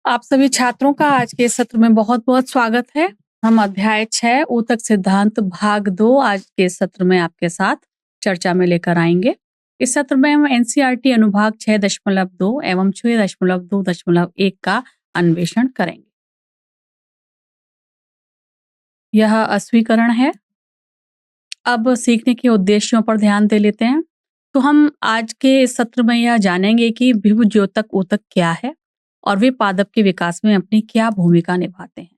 आप सभी छात्रों का आज के सत्र में बहुत-बहुत स्वागत है। हम अध्याय 6 ऊतक सिद्धांत भाग 2 आज के सत्र में आपके साथ चर्चा में लेकर आएंगे। इस सत्र में हम एनसीईआरटी अनुभाग 6.2 एवं 6.2.1 का अन्वेषण करेंगे। यह अस्वीकरण है। अब सीखने के उद्देश्यों पर ध्यान दे लेते हैं। तो हम आज के इस सत्र में यह जानेंगे कि विभवज्योतक ऊतक क्या है और वे पादप के विकास में अपनी क्या भूमिका निभाते हैं।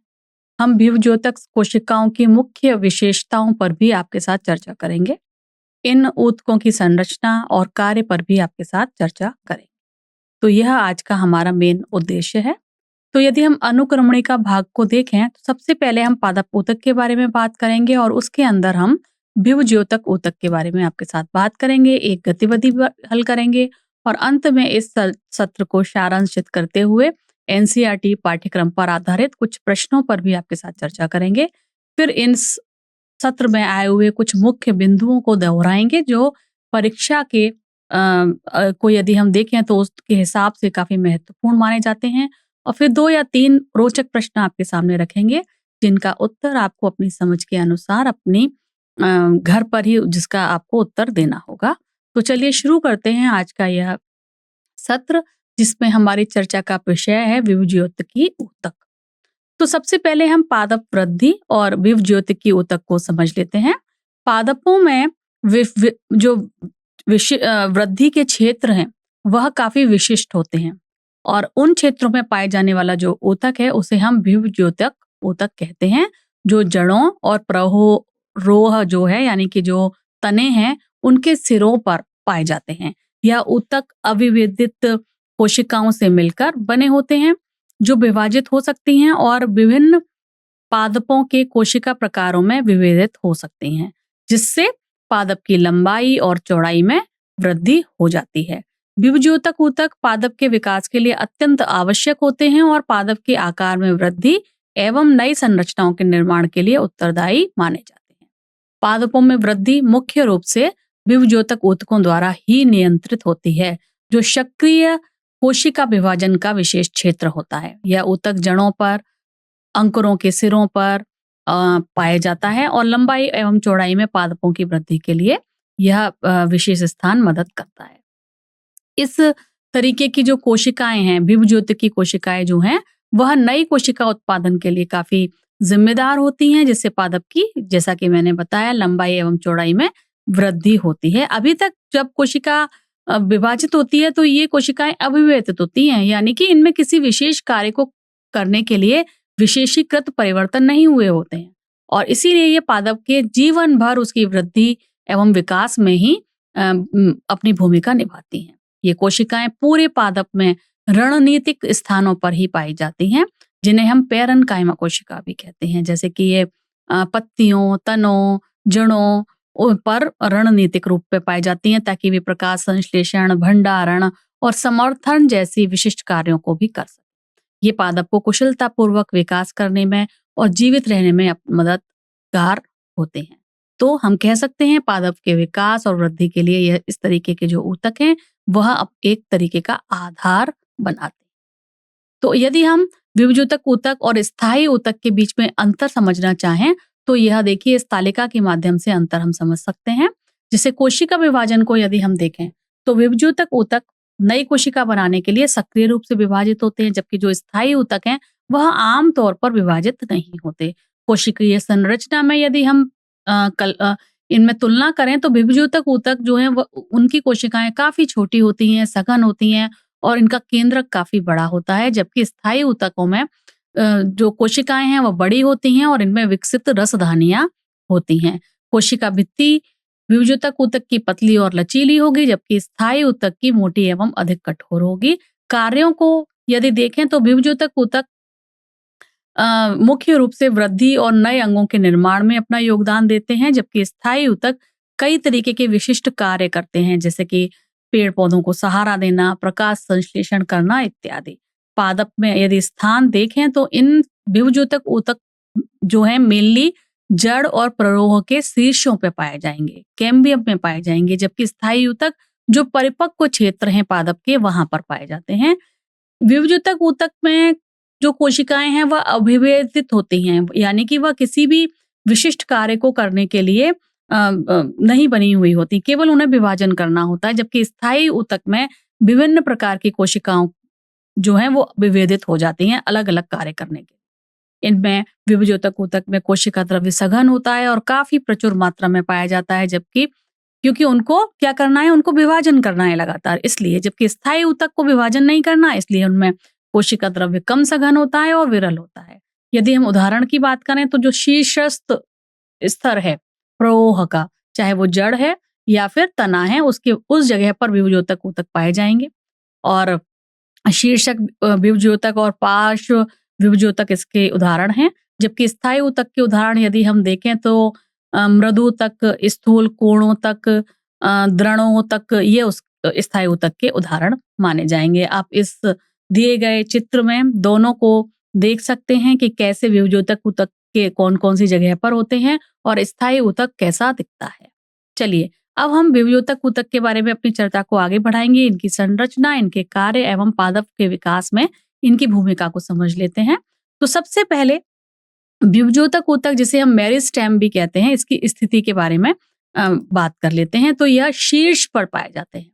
हम विभवज्योतक कोशिकाओं की मुख्य विशेषताओं पर भी आपके साथ चर्चा करेंगे। इन ऊतकों की संरचना और कार्य पर भी आपके साथ चर्चा करेंगे। तो यह आज का हमारा मेन उद्देश्य है। तो यदि हम अनुक्रमणिका भाग को देखें तो सबसे पहले हम पादप ऊतक के बारे में बात करेंगे और उसके अंदर हम विभवज्योतक ऊतक के बारे में आपके साथ बात करेंगे, एक गतिविधि हल करेंगे और अंत में इस सत्र को सारांशित करते हुए एनसीईआरटी पाठ्यक्रम पर आधारित कुछ प्रश्नों पर भी आपके साथ चर्चा करेंगे। फिर इन सत्र में आए हुए कुछ मुख्य बिंदुओं को दोहराएंगे जो परीक्षा के को यदि हम देखें तो उसके हिसाब से काफी महत्वपूर्ण माने जाते हैं। और फिर 2 या 3 रोचक प्रश्न आपके सामने रखेंगे जिनका उत्तर आपको अपनी समझ के अनुसार अपनी घर पर ही जिसका आपको उत्तर देना होगा। तो चलिए शुरू करते हैं आज का यह सत्र जिसमें हमारी चर्चा का विषय है विभवज्योतिकी ऊतक। तो सबसे पहले हम पादप वृद्धि और विभवज्योतिकी ऊतक को समझ लेते हैं। पादपों में जो वृद्धि के क्षेत्र हैं वह काफी विशिष्ट होते हैं और उन क्षेत्रों में पाए जाने वाला जो ऊतक है उसे हम विभवज्योतक ऊतक कहते हैं, जो जड़ों और प्ररोह जो है यानी कि जो तने हैं उनके सिरों पर पाए जाते हैं। यह ऊतक अविभेदित कोशिकाओं से मिलकर बने होते हैं जो विभाजित हो सकती हैं और विभिन्न पादपों के कोशिका प्रकारों में विभेदित हो सकती हैं, जिससे पादप की लंबाई और चौड़ाई में वृद्धि हो जाती है। विभवज्योतक ऊतक पादप के विकास के लिए अत्यंत आवश्यक होते हैं और पादप के आकार में वृद्धि एवं नई संरचनाओं के निर्माण के लिए उत्तरदायी माने जाते हैं। पादपों में वृद्धि मुख्य रूप से विभवज्योतक ऊतकों द्वारा ही नियंत्रित होती है, जो सक्रिय कोशिका विभाजन का विशेष क्षेत्र होता है। यह ऊतक जड़ों पर, अंकुरों के सिरों पर पाया जाता है और लंबाई एवं चौड़ाई में पादपों की वृद्धि के लिए यह विशेष स्थान मदद करता है। इस तरीके की जो कोशिकाएं हैं, विभवज्योतिकी कोशिकाएं जो हैं, वह नई कोशिका उत्पादन के लिए काफी जिम्मेदार होती हैं, जिससे पादप की, जैसा कि मैंने बताया, लंबाई एवं चौड़ाई में वृद्धि होती है। अभी तक जब कोशिका विभाजित होती है तो ये कोशिकाएं अविभेदित होती हैं, यानी कि इनमें किसी विशेष कार्य को करने के लिए विशेषीकृत परिवर्तन नहीं हुए होते हैं और इसीलिए ये पादप के जीवन भर उसकी वृद्धि एवं विकास में ही अपनी भूमिका निभाती हैं। ये कोशिकाएं पूरे पादप में रणनीतिक स्थानों पर ही पाई जाती हैं, जिन्हें हम पैरेन्काइमा कोशिका भी कहते हैं, जैसे कि ये पत्तियों, तनों, जड़ों पर रणनीतिक रूप में पाई जाती हैं ताकि वे प्रकाश संश्लेषण, भंडारण और समर्थन जैसी विशिष्ट कार्यों को भी कर सकें। ये पादप को कुशलतापूर्वक विकास करने में और जीवित रहने में मददगार होते हैं। तो हम कह सकते हैं पादप के विकास और वृद्धि के लिए यह इस तरीके के जो ऊतक हैं वह एक तरीके का आधार बनाते हैं। तो यदि हम विभवज्योतक ऊतक और स्थायी ऊतक के बीच में अंतर समझना चाहें तो यह देखिए इस तालिका के माध्यम से अंतर हम समझ सकते हैं। जैसे कोशिका विभाजन को यदि हम देखें तो विभवज्योतक ऊतक नई कोशिका बनाने के लिए सक्रिय रूप से विभाजित होते हैं, जबकि जो स्थायी ऊतक हैं वह आम तौर पर विभाजित नहीं होते। कोशिकीय संरचना में यदि हम इनमें तुलना करें तो विभवज्योतक ऊतक जो है उनकी कोशिकाएं काफी छोटी होती हैं, सघन होती हैं और इनका केंद्रक काफी बड़ा होता है, जबकि स्थायी ऊतकों में जो कोशिकाएं हैं वह बड़ी होती हैं और इनमें विकसित रसधानियां होती हैं। कोशिका भित्ति विभवज्योतक ऊतक की पतली और लचीली होगी, जबकि स्थायी ऊतक की मोटी एवं अधिक कठोर होगी। कार्यों को यदि देखें तो विभवज्योतक ऊतक मुख्य रूप से वृद्धि और नए अंगों के निर्माण में अपना योगदान देते हैं, जबकि स्थायी ऊतक कई तरीके के विशिष्ट कार्य करते हैं, जैसे कि पेड़ पौधों को सहारा देना, प्रकाश संश्लेषण करना इत्यादि। पादप में यदि स्थान देखें तो इन विभवज्योतक ऊतक जो है मेनली जड़ और प्ररोह के शीर्षों पे पाए जाएंगे, कैम्बियम में पाए जाएंगे, जबकि स्थायी ऊतक जो परिपक्व क्षेत्र हैं पादप के वहां पर पाए जाते हैं। विभवज्योतक ऊतक में जो कोशिकाएं हैं वह अविभेदित होती हैं, यानी कि वह किसी भी विशिष्ट कार्य को करने के लिए नहीं बनी हुई होती, केवल उन्हें विभाजन करना होता है। जबकि स्थायी ऊतक में विभिन्न प्रकार की कोशिकाओं जो हैं वो विभेदित हो जाती हैं अलग अलग कार्य करने के। इनमें विभुज्योतक ऊतक में कोशिका द्रव्य सघन होता है और काफी प्रचुर मात्रा में पाया जाता है, जबकि क्योंकि उनको क्या करना है, उनको विभाजन करना है लगातार, इसलिए। जबकि स्थायी ऊतक को विभाजन नहीं करना, इसलिए उनमें कोशिका द्रव्य कम सघन होता है और विरल होता है। यदि हम उदाहरण की बात करें तो जो शीर्षस्थ स्तर है प्रवाह का, चाहे वो जड़ है या फिर तना है, उसके उस जगह पर विभुज्योतक ऊतक पाए जाएंगे। और शीर्षक विभुज्योतक और पार्श्व विभुज्योतक इसके उदाहरण हैं। जबकि स्थायी ऊतक के उदाहरण यदि हम देखें तो मृदु तक, स्थूल कोणों तक, द्रणों तक, ये उस स्थायी ऊतक के उदाहरण माने जाएंगे। आप इस दिए गए चित्र में दोनों को देख सकते हैं कि कैसे विभुज्योतक ऊतक के कौन कौन सी जगह पर होते हैं और स्थायी ऊतक कैसा दिखता है। चलिए अब हम विभुज्योतक ऊतक के बारे में अपनी चर्चा को आगे बढ़ाएंगे। इनकी संरचना, इनके कार्य एवं पादप के विकास में इनकी भूमिका को समझ लेते हैं। तो सबसे पहले विभुज्योतक ऊतक, जिसे हम मेरिस्टेम भी कहते हैं, इसकी स्थिति के बारे में बात कर लेते हैं। तो यह शीर्ष पर पाए जाते हैं,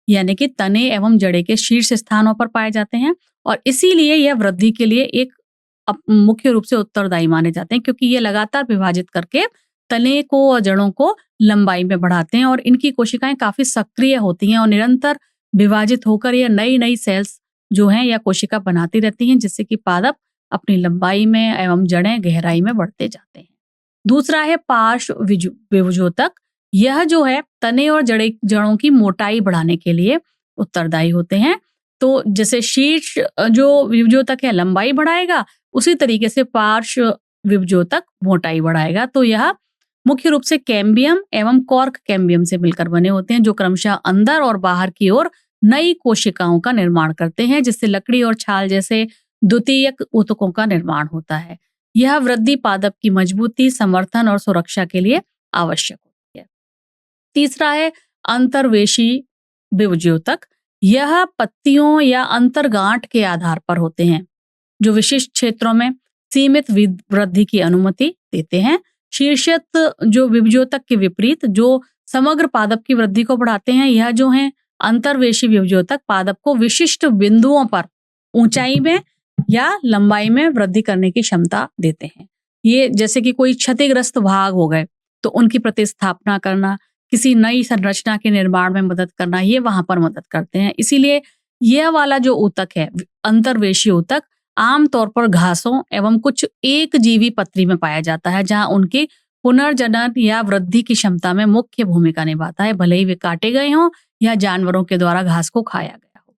यानी कि तने एवं जड़े के शीर्ष स्थानों पर पाए जाते हैं और इसीलिए यह वृद्धि के लिए एक मुख्य रूप से उत्तरदायी माने जाते हैं, क्योंकि ये लगातार विभाजित करके तने को और जड़ों को लंबाई में बढ़ाते हैं और इनकी कोशिकाएं काफी सक्रिय होती हैं और निरंतर विभाजित होकर ये नई नई सेल्स जो हैं या कोशिका बनाती रहती हैं, जिससे कि पादप अपनी लंबाई में एवं जड़ें गहराई में बढ़ते जाते हैं। दूसरा है पार्श्व विभुज्योतक। यह जो है तने और जड़ों की मोटाई बढ़ाने के लिए उत्तरदायी होते हैं। तो जैसे शीर्ष जो विभुज्योतक है लंबाई बढ़ाएगा, उसी तरीके से पार्श्व विभुज्योतक मोटाई बढ़ाएगा। तो यह मुख्य रूप से कैम्बियम एवं कॉर्क कैम्बियम से मिलकर बने होते हैं, जो क्रमशः अंदर और बाहर की ओर नई कोशिकाओं का निर्माण करते हैं, जिससे लकड़ी और छाल जैसे द्वितीयक ऊतकों का निर्माण होता है। यह वृद्धि पादप की मजबूती, समर्थन और सुरक्षा के लिए आवश्यक होती है। तीसरा है अंतर्वेशी विभुज्योतक। यह पत्तियों या अंतर्गांठ के आधार पर होते हैं, जो विशिष्ट क्षेत्रों में सीमित वृद्धि की अनुमति देते हैं। शीर्षस्थ जो विभुज्योतक के विपरीत जो समग्र पादप की वृद्धि को बढ़ाते हैं, यह जो है अंतर्वेशी विभुज्योतक पादप को विशिष्ट बिंदुओं पर ऊंचाई में या लंबाई में वृद्धि करने की क्षमता देते हैं। ये जैसे कि कोई क्षतिग्रस्त भाग हो गए तो उनकी प्रतिस्थापना करना, किसी नई संरचना के निर्माण में मदद करना, ये वहां पर मदद करते हैं। इसीलिए यह वाला जो ऊतक है अंतर्वेशी ऊतक आमतौर पर घासों एवं कुछ एक जीवी पत्री में पाया जाता है, जहां उनकी पुनर्जनन या वृद्धि की क्षमता में मुख्य भूमिका निभाता है, भले ही वे काटे गए हों या जानवरों के द्वारा घास को खाया गया हो।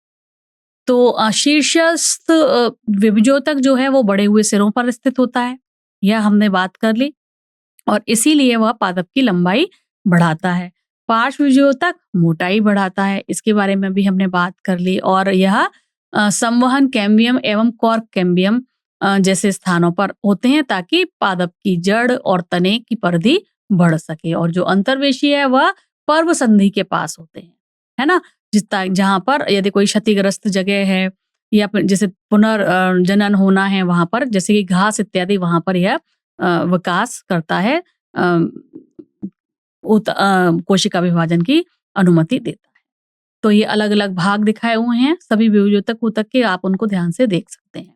तो शीर्षस्थ विभुज्योतक जो है वो बढ़े हुए सिरों पर स्थित होता है, यह हमने बात कर ली, और इसीलिए वह पादप की लंबाई बढ़ाता है। पार्श्व विभुज्योतक मोटाई बढ़ाता है, इसके बारे में भी हमने बात कर ली, और यह संवहन कैम्बियम एवं कॉर्क कैम्बियम जैसे स्थानों पर होते हैं, ताकि पादप की जड़ और तने की परिधि बढ़ सके। और जो अंतर्वेशी है वह पर्व संधि के पास होते हैं, है ना, जहां पर यदि कोई क्षतिग्रस्त जगह है या फिर जैसे पुनर्जनन होना है वहां पर, जैसे कि घास इत्यादि, वहां पर यह विकास करता है, कोशिका विभाजन की अनुमति देता है। तो ये अलग अलग भाग दिखाए हुए हैं सभी विभुज्योतक ऊतक के, आप उनको ध्यान से देख सकते हैं।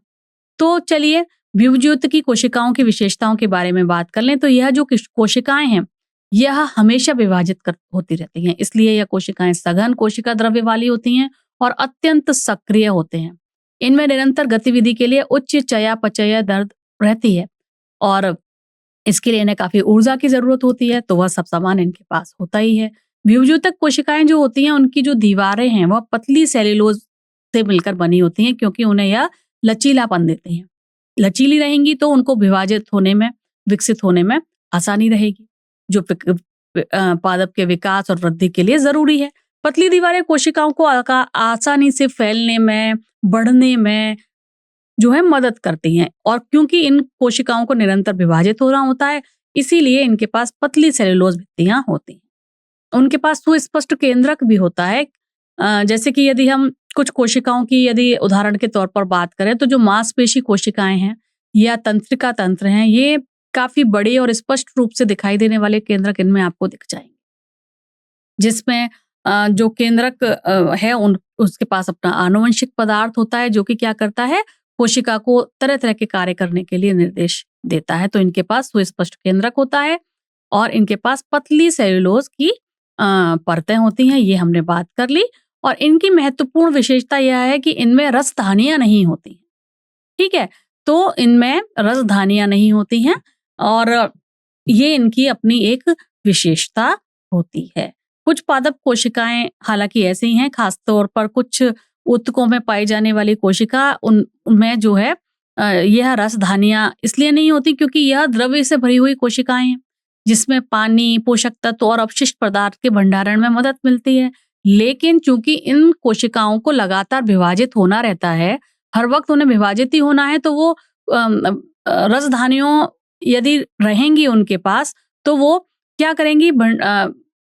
तो चलिए विभुज्योतकी कोशिकाओं की विशेषताओं के बारे में बात कर लें। तो यह जो कोशिकाएं हैं यह हमेशा विभाजित होती रहती हैं, इसलिए यह कोशिकाएं सघन कोशिका द्रव्य वाली होती हैं और अत्यंत सक्रिय होते हैं। इनमें निरंतर गतिविधि के लिए उच्च चयापचय दर रहती है और इसके लिए इन्हें काफी ऊर्जा की जरूरत होती है, तो वह सब सामान इनके पास होता ही है। विभुज्योतक कोशिकाएं जो होती हैं उनकी जो दीवारें हैं वह पतली सेल्यूलोज से मिलकर बनी होती हैं, क्योंकि उन्हें यह लचीलापन देते हैं। लचीली रहेंगी तो उनको विभाजित होने में, विकसित होने में आसानी रहेगी, जो पादप के विकास और वृद्धि के लिए जरूरी है। पतली दीवारें कोशिकाओं को आसानी से फैलने में, बढ़ने में जो है मदद करती हैं, और क्योंकि इन कोशिकाओं को निरंतर विभाजित होना होता है, इसीलिए इनके पास पतली सेल्यूलोज भित्तियां होती हैं। उनके पास सुस्पष्ट केंद्रक भी होता है, जैसे कि यदि हम कुछ कोशिकाओं की यदि उदाहरण के तौर पर बात करें तो जो मांसपेशी कोशिकाएं हैं या तंत्रिका तंत्र हैं, ये काफी बड़े और स्पष्ट रूप से दिखाई देने वाले केंद्रक इनमें आपको दिख जाएंगे, जिसमें जो केंद्रक है उन उसके पास अपना आनुवंशिक पदार्थ होता है जो कि क्या करता है, कोशिका को तरह तरह के कार्य करने के लिए निर्देश देता है। तो इनके पास सुस्पष्ट केंद्रक होता है और इनके पास पतली सेल्यूलोज की परतें होती हैं, ये हमने बात कर ली। और इनकी महत्वपूर्ण विशेषता यह है कि इनमें रसधानियां नहीं होती, ठीक है। तो इनमें रसधानियां नहीं होती हैं और ये इनकी अपनी एक विशेषता होती है। कुछ पादप कोशिकाएं हालांकि ऐसी हैं, खासतौर पर कुछ ऊतकों में पाई जाने वाली कोशिका उनमें जो है यह रसधानियां इसलिए नहीं होती क्योंकि यह द्रव्य से भरी हुई कोशिकाएं हैं, जिसमें पानी, पोषक तत्व और अपशिष्ट पदार्थ के भंडारण में मदद मिलती है। लेकिन चूंकि इन कोशिकाओं को लगातार विभाजित होना रहता है, हर वक्त उन्हें विभाजित ही होना है, तो वो रसधानियों यदि रहेंगी उनके पास तो वो क्या करेंगी,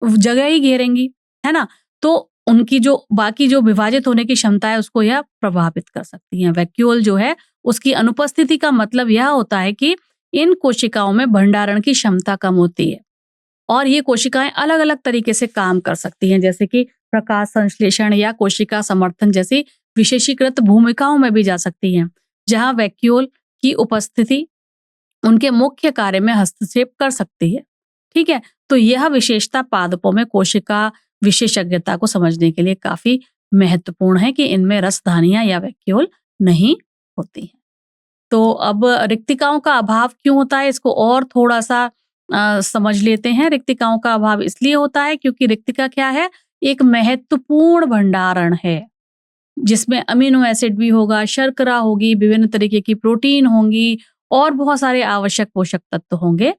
जगह ही घेरेंगी, है ना। तो उनकी जो बाकी जो विभाजित होने की क्षमता है उसको यह प्रभावित कर सकती है। वैक्यूल जो है उसकी अनुपस्थिति का मतलब यह होता है कि इन कोशिकाओं में भंडारण की क्षमता कम होती है और ये कोशिकाएं अलग अलग तरीके से काम कर सकती हैं, जैसे कि प्रकाश संश्लेषण या कोशिका समर्थन जैसी विशेषीकृत भूमिकाओं में भी जा सकती हैं, जहां वैक्यूल की उपस्थिति उनके मुख्य कार्य में हस्तक्षेप कर सकती है, ठीक है। तो यह विशेषता पादपों में कोशिका विशेषज्ञता को समझने के लिए काफी महत्वपूर्ण है कि इनमें रसधानियां या वैक्यूल नहीं होती हैं। तो अब रिक्तिकाओं का अभाव क्यों होता है, इसको और थोड़ा सा समझ लेते हैं। रिक्तिकाओं का अभाव इसलिए होता है क्योंकि रिक्तिका क्या है, एक महत्वपूर्ण भंडारण है जिसमें अमीनो एसिड भी होगा, शर्करा होगी, विभिन्न तरीके की प्रोटीन होंगी और बहुत सारे आवश्यक पोषक तत्व होंगे।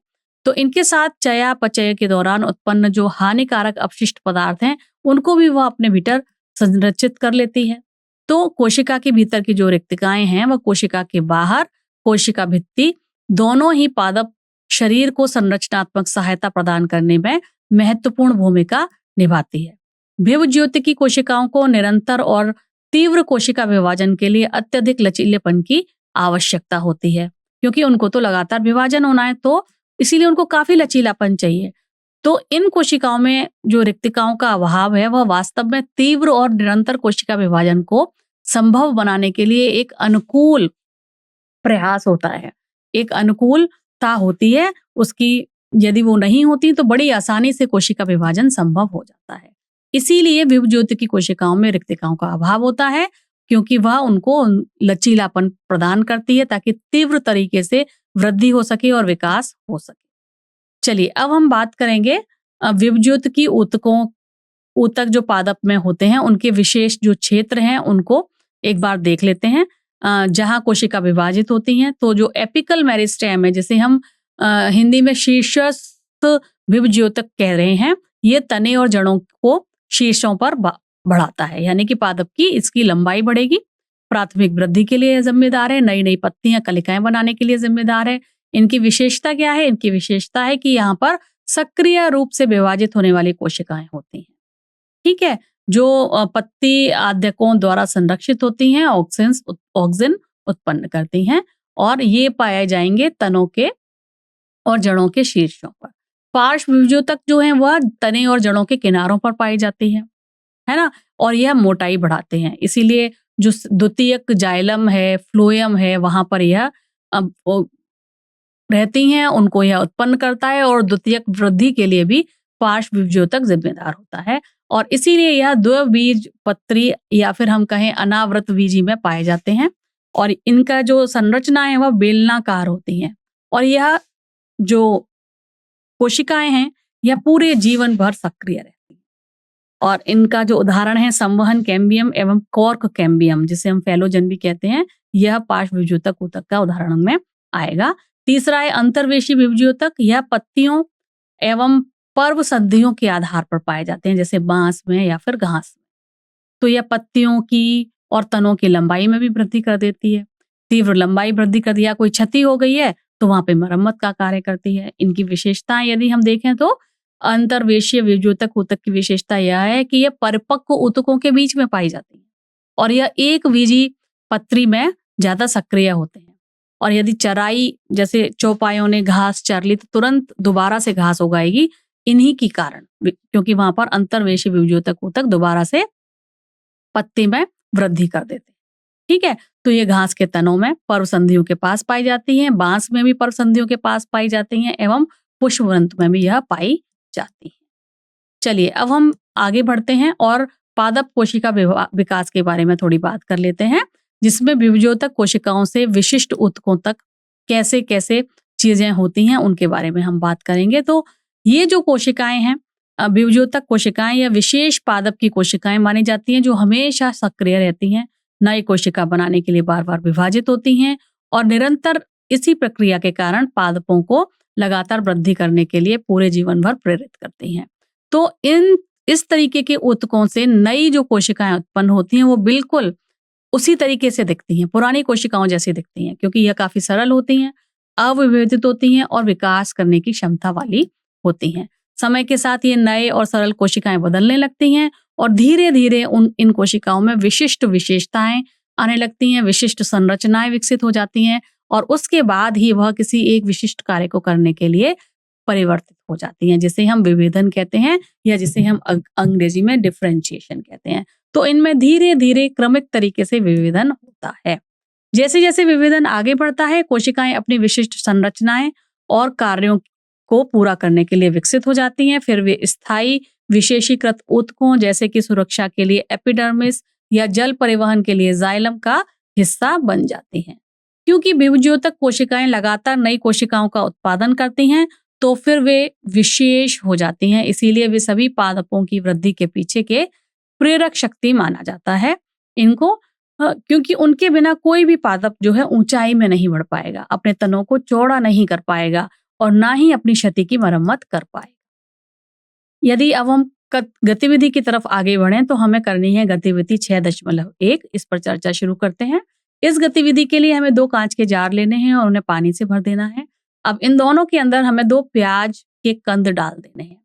तो इनके साथ चयापचय के दौरान उत्पन्न जो हानिकारक अपशिष्ट पदार्थ हैं उनको भी वह अपने भीतर संरक्षित कर लेती है। तो कोशिका के भीतर की जो रिक्तिकाएं हैं वह कोशिका के बाहर, कोशिका भित्ति, दोनों ही पादप शरीर को संरचनात्मक सहायता प्रदान करने में महत्वपूर्ण भूमिका निभाती है। विभज्योतिकी कोशिकाओं को निरंतर और तीव्र कोशिका विभाजन के लिए अत्यधिक लचीलेपन की आवश्यकता होती है, क्योंकि उनको तो लगातार विभाजन होना है, तो इसीलिए उनको काफी लचीलापन चाहिए। तो इन कोशिकाओं में जो रिक्तिकाओं का अभाव है वह वास्तव में तीव्र और निरंतर कोशिका विभाजन को संभव बनाने के लिए एक अनुकूल प्रयास होता है, एक अनुकूलता होती है उसकी। यदि वो नहीं होती तो बड़ी आसानी से कोशिका विभाजन संभव हो जाता है। इसीलिए विभज्योतिकी कोशिकाओं में रिक्तिकाओं का अभाव होता है, क्योंकि वह उनको लचीलापन प्रदान करती है ताकि तीव्र तरीके से वृद्धि हो सके और विकास हो सके। चलिए अब हम बात करेंगे विभज्योतिकी ऊतक जो पादप में होते हैं उनके विशेष जो क्षेत्र हैं उनको एक बार देख लेते हैं। जहां कोशिका विभाजित होती हैं तो जो एपिकल मेरिस्टेम है, जिसे हम हिंदी में शीर्षस्थ विभज्योतक कह रहे हैं, ये तने और जड़ों को शीर्षों पर बढ़ाता है, यानी कि पादप की इसकी लंबाई बढ़ेगी। प्राथमिक वृद्धि के लिए जिम्मेदार है, नई नई पत्तियां कलिकाएं बनाने के लिए जिम्मेदार है। इनकी विशेषता क्या है, इनकी विशेषता है कि यहाँ पर सक्रिय रूप से विभाजित होने वाली कोशिकाएं होती हैं, ठीक है, जो पत्ती आद्यकों द्वारा संरक्षित होती हैं, ऑक्सिन उत्पन्न करती हैं और ये पाए जाएंगे तनों के और जड़ों के शीर्षों पर। पार्श्व विभज्योतक जो है वह तने और जड़ों के किनारों पर पाई जाती है ना, और यह मोटाई बढ़ाते हैं। इसीलिए जो द्वितीयक जाइलम है, फ्लोएम है, वहां पर यह रहती हैं, उनको यह उत्पन्न करता है और द्वितीयक वृद्धि के लिए भी पार्श्व विभज्योतक जिम्मेदार होता है। और इसीलिए यह द्विबीज पत्री या फिर हम कहें अनावृत बीजी में पाए जाते हैं और इनका जो संरचना है वह बेलनाकार होती है। और यह जो कोशिकाएं हैं यह पूरे जीवन भर सक्रिय रहती हैं। और इनका जो उदाहरण है संवहन कैम्बियम एवं कॉर्क कैम्बियम, जिसे हम फैलोजन भी कहते हैं, यह पार्श्व विभज्योतक ऊतक का उदाहरण में आएगा। तीसरा है अंतर्वेशी विभज्योतक, यह पत्तियों एवं पर्व संधियों के आधार पर पाए जाते हैं, जैसे बांस में या फिर घास में। तो यह पत्तियों की और तनों की लंबाई में भी वृद्धि कर देती है। तीव्र लंबाई वृद्धि कर दिया, कोई क्षति हो गई है तो वहां पे मरम्मत का कार्य करती है। इनकी विशेषताएं यदि हम देखें तो अंतर्वेशीय विभज्योतक ऊतक की विशेषता यह है कि यह परिपक्व ऊतकों के बीच में पाई जाती है, और यह एक बीजी पत्री में ज्यादा सक्रिय होते हैं। और यदि चराई जैसे चौपायों ने घास चर ली तो तुरंत दोबारा से घास उगाएगी, इन्हीं के कारण, क्योंकि वहां पर अंतर्वेशी विभुज्योतक ऊतक दोबारा से पत्ती में वृद्धि कर देते हैं। ठीक है, तो ये घास के तनों में पर्वसंधियों के पास पाई जाती हैं, बांस में भी पर्वसंधियों के पास पाई जाती हैं एवं पुष्पवृंत में भी यह पाई जाती है। चलिए अब हम आगे बढ़ते हैं और पादप कोशिका विकास के बारे में थोड़ी बात कर लेते हैं, जिसमें विभुज्योतक कोशिकाओं से विशिष्ट ऊतकों तक कैसे कैसे चीजें होती हैं उनके बारे में हम बात करेंगे। तो ये जो कोशिकाएं हैं, विभुज्योतक कोशिकाएं या विशेष पादप की कोशिकाएं मानी जाती हैं, जो हमेशा सक्रिय रहती हैं, नई कोशिका बनाने के लिए बार बार विभाजित होती हैं और निरंतर इसी प्रक्रिया के कारण पादपों को लगातार वृद्धि करने के लिए पूरे जीवन भर प्रेरित करती हैं। तो इस तरीके के ऊतकों से नई जो कोशिकाएं उत्पन्न होती हैं वो बिल्कुल उसी तरीके से दिखती हैं, पुरानी कोशिकाओं जैसी दिखती हैं, क्योंकि यह काफी सरल होती हैं, अविभेदित होती हैं और विकास करने की क्षमता वाली होती हैं। समय के साथ ये नए और सरल कोशिकाएं बदलने लगती हैं और धीरे धीरे इन कोशिकाओं में विशिष्ट विशेषताएं आने लगती हैं, विशिष्ट संरचनाएं विकसित हो जाती हैं और उसके बाद ही वह किसी एक विशिष्ट कार्य को करने के लिए परिवर्तित हो जाती हैं, जिसे हम विभेदन कहते हैं या जिसे हम अंग्रेजी में डिफरेंशिएशन कहते हैं। तो इनमें धीरे धीरे क्रमिक तरीके से विभेदन होता है। जैसे जैसे विभेदन आगे बढ़ता है, कोशिकाएं अपनी विशिष्ट संरचनाएं और कार्यों को पूरा करने के लिए विकसित हो जाती हैं। फिर वे स्थायी विशेषीकृत ऊतकों जैसे कि सुरक्षा के लिए एपिडर्मिस या जल परिवहन के लिए जाइलम का हिस्सा बन जाती हैं। क्योंकि विभुज्योतक कोशिकाएं लगातार नई कोशिकाओं का उत्पादन करती हैं, तो फिर वे विशेष हो जाती हैं, इसीलिए वे सभी पादपों की वृद्धि के पीछे के प्रेरक शक्ति माना जाता है इनको, क्योंकि उनके बिना कोई भी पादप जो है ऊंचाई में नहीं बढ़ पाएगा, अपने तनों को चौड़ा नहीं कर पाएगा और ना ही अपनी क्षति की मरम्मत कर पाएगा। यदि अब हम गतिविधि की तरफ आगे बढ़ें तो हमें करनी है गतिविधि 6.1। इस पर चर्चा शुरू करते हैं। इस गतिविधि के लिए हमें 2 कांच के जार लेने हैं और उन्हें पानी से भर देना है। अब इन दोनों के अंदर हमें 2 प्याज के कंद डाल देने हैं।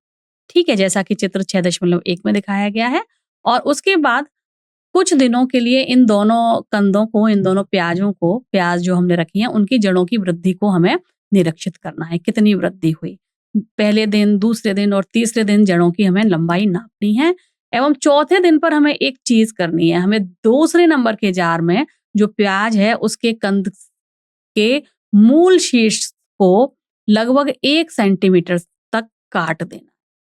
ठीक है, जैसा कि चित्र 6.1 में दिखाया गया है। और उसके बाद कुछ दिनों के लिए इन दोनों कंदों को, इन दोनों प्याजों को, प्याज जो हमने रखी है उनकी जड़ों की वृद्धि को हमें निरीक्षित करना है, कितनी वृद्धि हुई। पहले दिन, दूसरे दिन और तीसरे दिन जड़ों की हमें लंबाई नापनी है एवं चौथे दिन पर हमें एक चीज करनी है, हमें दूसरे नंबर के जार में जो प्याज है उसके कंद के मूल शीर्ष को लगभग 1 सेंटीमीटर तक काट देना।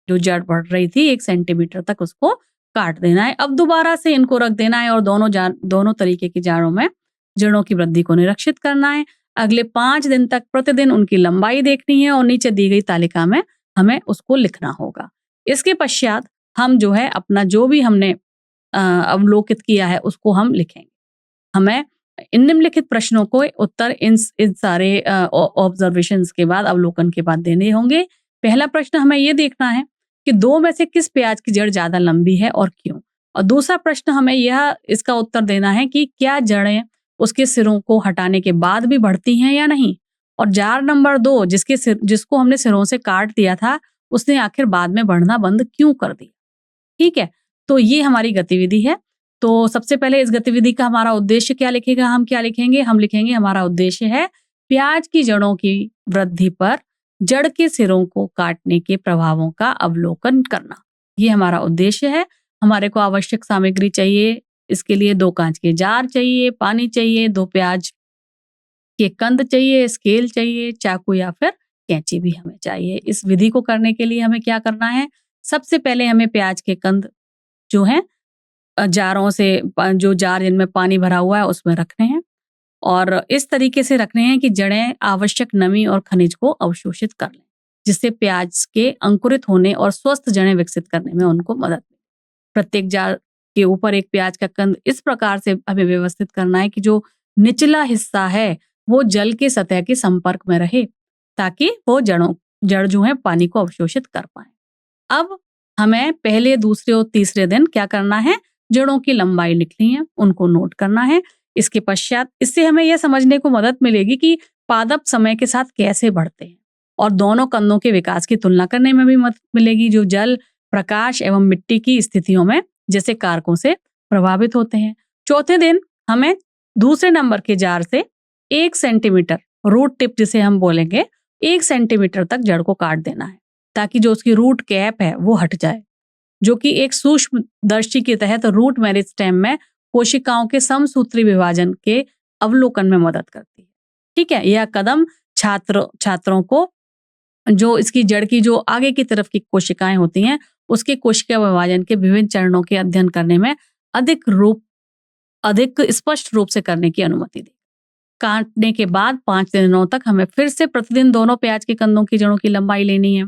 जो जड़ बढ़ रही थी 1 सेंटीमीटर तक उसको काट देना है। अब दोबारा से इनको रख देना है और दोनों तरीके की जाड़ों में जड़ों की वृद्धि को निरीक्षित करना है। अगले 5 दिन तक प्रतिदिन उनकी लंबाई देखनी है और नीचे दी गई तालिका में हमें उसको लिखना होगा। इसके पश्चात हम जो है अपना जो भी हमने अवलोकित किया है उसको हम लिखेंगे। हमें इन निम्नलिखित प्रश्नों को उत्तर इन सारे ऑब्जर्वेशंस के बाद, अवलोकन के बाद देने होंगे। पहला प्रश्न हमें ये देखना है कि 2 में से किस प्याज की जड़ ज्यादा लंबी है और क्यों। और दूसरा प्रश्न हमें इसका उत्तर देना है कि क्या जड़ें उसके सिरों को हटाने के बाद भी बढ़ती हैं या नहीं। और जार नंबर 2 जिसको हमने सिरों से काट दिया था उसने आखिर बाद में बढ़ना बंद क्यों कर दिया। ठीक है, तो ये हमारी गतिविधि है। तो सबसे पहले इस गतिविधि का हमारा उद्देश्य क्या लिखेगा, हम क्या लिखेंगे, हम लिखेंगे हमारा उद्देश्य है प्याज की जड़ों की वृद्धि पर जड़ के सिरों को काटने के प्रभावों का अवलोकन करना। ये हमारा उद्देश्य है। हमारे को आवश्यक सामग्री चाहिए, इसके लिए 2 कांच के जार चाहिए, पानी चाहिए, 2 प्याज के कंद चाहिए, स्केल चाहिए, चाकू या फिर कैंची भी हमें चाहिए। इस विधि को करने के लिए हमें क्या करना है, सबसे पहले हमें प्याज के कंद जो हैं जारों से, जो जार जिनमें पानी भरा हुआ है उसमें रखने हैं और इस तरीके से रखने हैं कि जड़ें आवश्यक नमी और खनिज को अवशोषित कर लें, जिससे प्याज के अंकुरित होने और स्वस्थ जड़ें विकसित करने में उनको मदद मिले। प्रत्येक जार के ऊपर एक प्याज का कंद इस प्रकार से हमें व्यवस्थित करना है कि जो निचला हिस्सा है वो जल के सतह के संपर्क में रहे, ताकि वो जड़ जो है पानी को अवशोषित कर पाए। अब हमें पहले, दूसरे और तीसरे दिन क्या करना है, जड़ों की लंबाई लिखनी है, उनको नोट करना है। इसके पश्चात इससे हमें यह समझने को मदद मिलेगी कि पादप समय के साथ कैसे बढ़ते हैं और दोनों कंदों के विकास की तुलना करने में भी मदद मिलेगी, जो जल, प्रकाश एवं मिट्टी की स्थितियों में जैसे कारकों से प्रभावित होते हैं। चौथे दिन हमें दूसरे नंबर के जार से 1 सेंटीमीटर, रूट टिप जिसे हम बोलेंगे, 1 सेंटीमीटर तक जड़ को काट देना है, ताकि जो उसकी रूट कैप है वो हट जाए, जो कि एक सूक्ष्मदर्शी के तहत रूट मेरिस्टेम में कोशिकाओं के समसूत्री विभाजन के अवलोकन में मदद करती है। ठीक है, यह कदम छात्रों को जो इसकी जड़ की जो आगे की तरफ की कोशिकाएं होती हैं उसके कोशिका विभाजन के विभिन्न चरणों के अध्ययन करने में अधिक स्पष्ट रूप से करने की अनुमति दी। काटने के बाद 5 दिनों तक हमें फिर से प्रतिदिन दोनों प्याज के कंदों की जड़ों की लंबाई लेनी है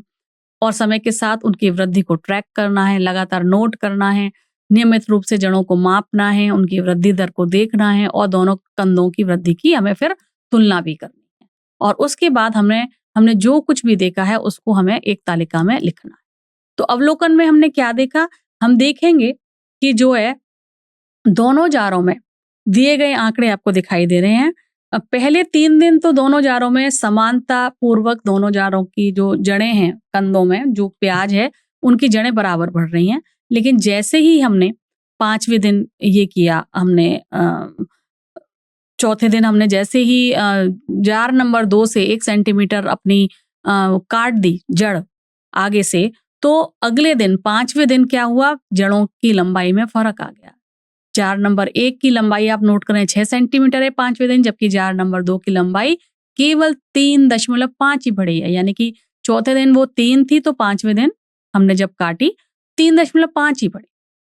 और समय के साथ उनकी वृद्धि को ट्रैक करना है, लगातार नोट करना है, नियमित रूप से जड़ों को मापना है, उनकी वृद्धि दर को देखना है और दोनों कंदों की वृद्धि की हमें फिर तुलना भी करनी है। और उसके बाद हमने जो कुछ भी देखा है उसको हमें एक तालिका में लिखना है। तो अवलोकन में हमने क्या देखा? हम देखेंगे कि जो है दोनों जारों में दिए गए आंकड़े आपको दिखाई दे रहे हैं। पहले 3 दिन तो दोनों जारों में समानता पूर्वक दोनों जारों की जो जड़ें हैं कंदों में, जो प्याज है उनकी जड़ें बराबर बढ़ रही हैं। लेकिन जैसे ही हमने 5वें दिन ये किया, हमने चौथे दिन हमने जैसे ही जार नंबर 2 से 1 सेंटीमीटर अपनी काट दी जड़ आगे से, तो अगले दिन 5वें दिन क्या हुआ? जड़ों की लंबाई में फर्क आ गया। जार नंबर 1 की लंबाई आप नोट करें 6 सेंटीमीटर है 5वें दिन, जबकि जार नंबर 2 की लंबाई केवल 3.5 ही बढ़ी है। यानी कि चौथे दिन वो 3 थी तो 5वें दिन हमने जब काटी 3.5 ही बढ़ी।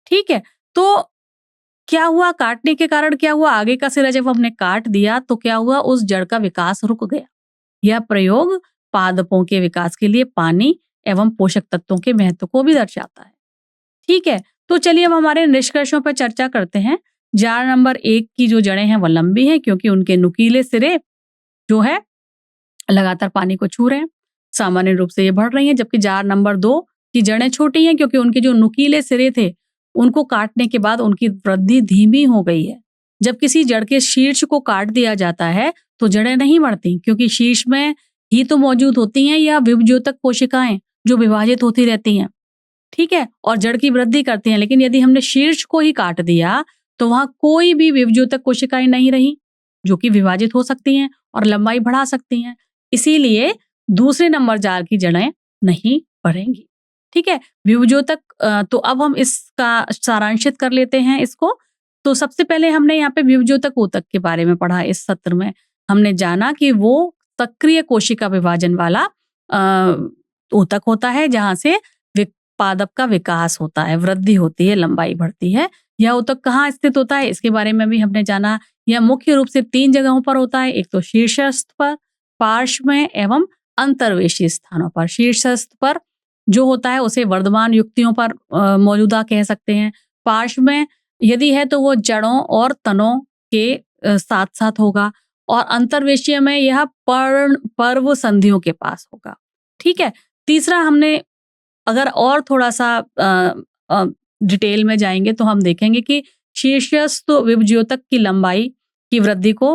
ठीक है, तो क्या हुआ? काटने के कारण क्या हुआ? आगे का सिरा जब हमने काट दिया तो क्या हुआ? उस जड़ का विकास रुक गया। यह प्रयोग पादपों के विकास के लिए पानी एवं पोषक तत्वों के महत्व को भी दर्शाता है। ठीक है, तो चलिए अब हमारे निष्कर्षों पर चर्चा करते हैं। जार नंबर 1 की जो जड़ें हैं वो लंबी हैं क्योंकि उनके नुकीले सिरे जो है लगातार पानी को छू रहे हैं, सामान्य रूप से ये बढ़ रही हैं। जबकि जार नंबर 2 की जड़ें छोटी हैं क्योंकि उनके जो नुकीले सिरे थे उनको काटने के बाद उनकी वृद्धि धीमी हो गई है। जब किसी जड़ के शीर्ष को काट दिया जाता है तो जड़ें नहीं बढ़ती क्योंकि शीर्ष में ही तो मौजूद होती हैं या विभज्योतक कोशिकाएं जो विभाजित होती रहती हैं। ठीक है, और जड़ की वृद्धि करती हैं। लेकिन यदि हमने शीर्ष को ही काट दिया तो वहां कोई भी विभज्योतक कोशिकाएं नहीं रही जो कि विभाजित हो सकती हैं और लंबाई बढ़ा सकती हैं। इसीलिए दूसरे नंबर जार की जड़ें नहीं बढ़ेंगी। ठीक है, विभज्योतक तो अब हम इसका सारांशित कर लेते हैं इसको। तो सबसे पहले हमने यहाँ पे विभज्योतक ऊतक के बारे में पढ़ा। इस सत्र में हमने जाना कि वो सक्रिय कोशिका विभाजन वाला ऊतक होता है जहां से पादप का विकास होता है, वृद्धि होती है, लंबाई बढ़ती है। यह ऊतक कहाँ स्थित होता है इसके बारे में भी हमने जाना। यह मुख्य रूप से 3 जगहों पर होता है। एक तो शीर्षस्थ पर, पार्श्व में एवं अंतर्वेशी स्थानों पर। शीर्षस्थ पर जो होता है उसे वर्धमान युक्तियों पर मौजूदा कह सकते हैं। पार्श्व में यदि है तो वो जड़ों और तनों के साथ साथ होगा और अंतर्वेशीय में यह पर्व संधियों के पास होगा। ठीक है, तीसरा हमने अगर और थोड़ा सा डिटेल में जाएंगे तो हम देखेंगे कि शीर्षस्थ विभज्योतक की लंबाई की वृद्धि को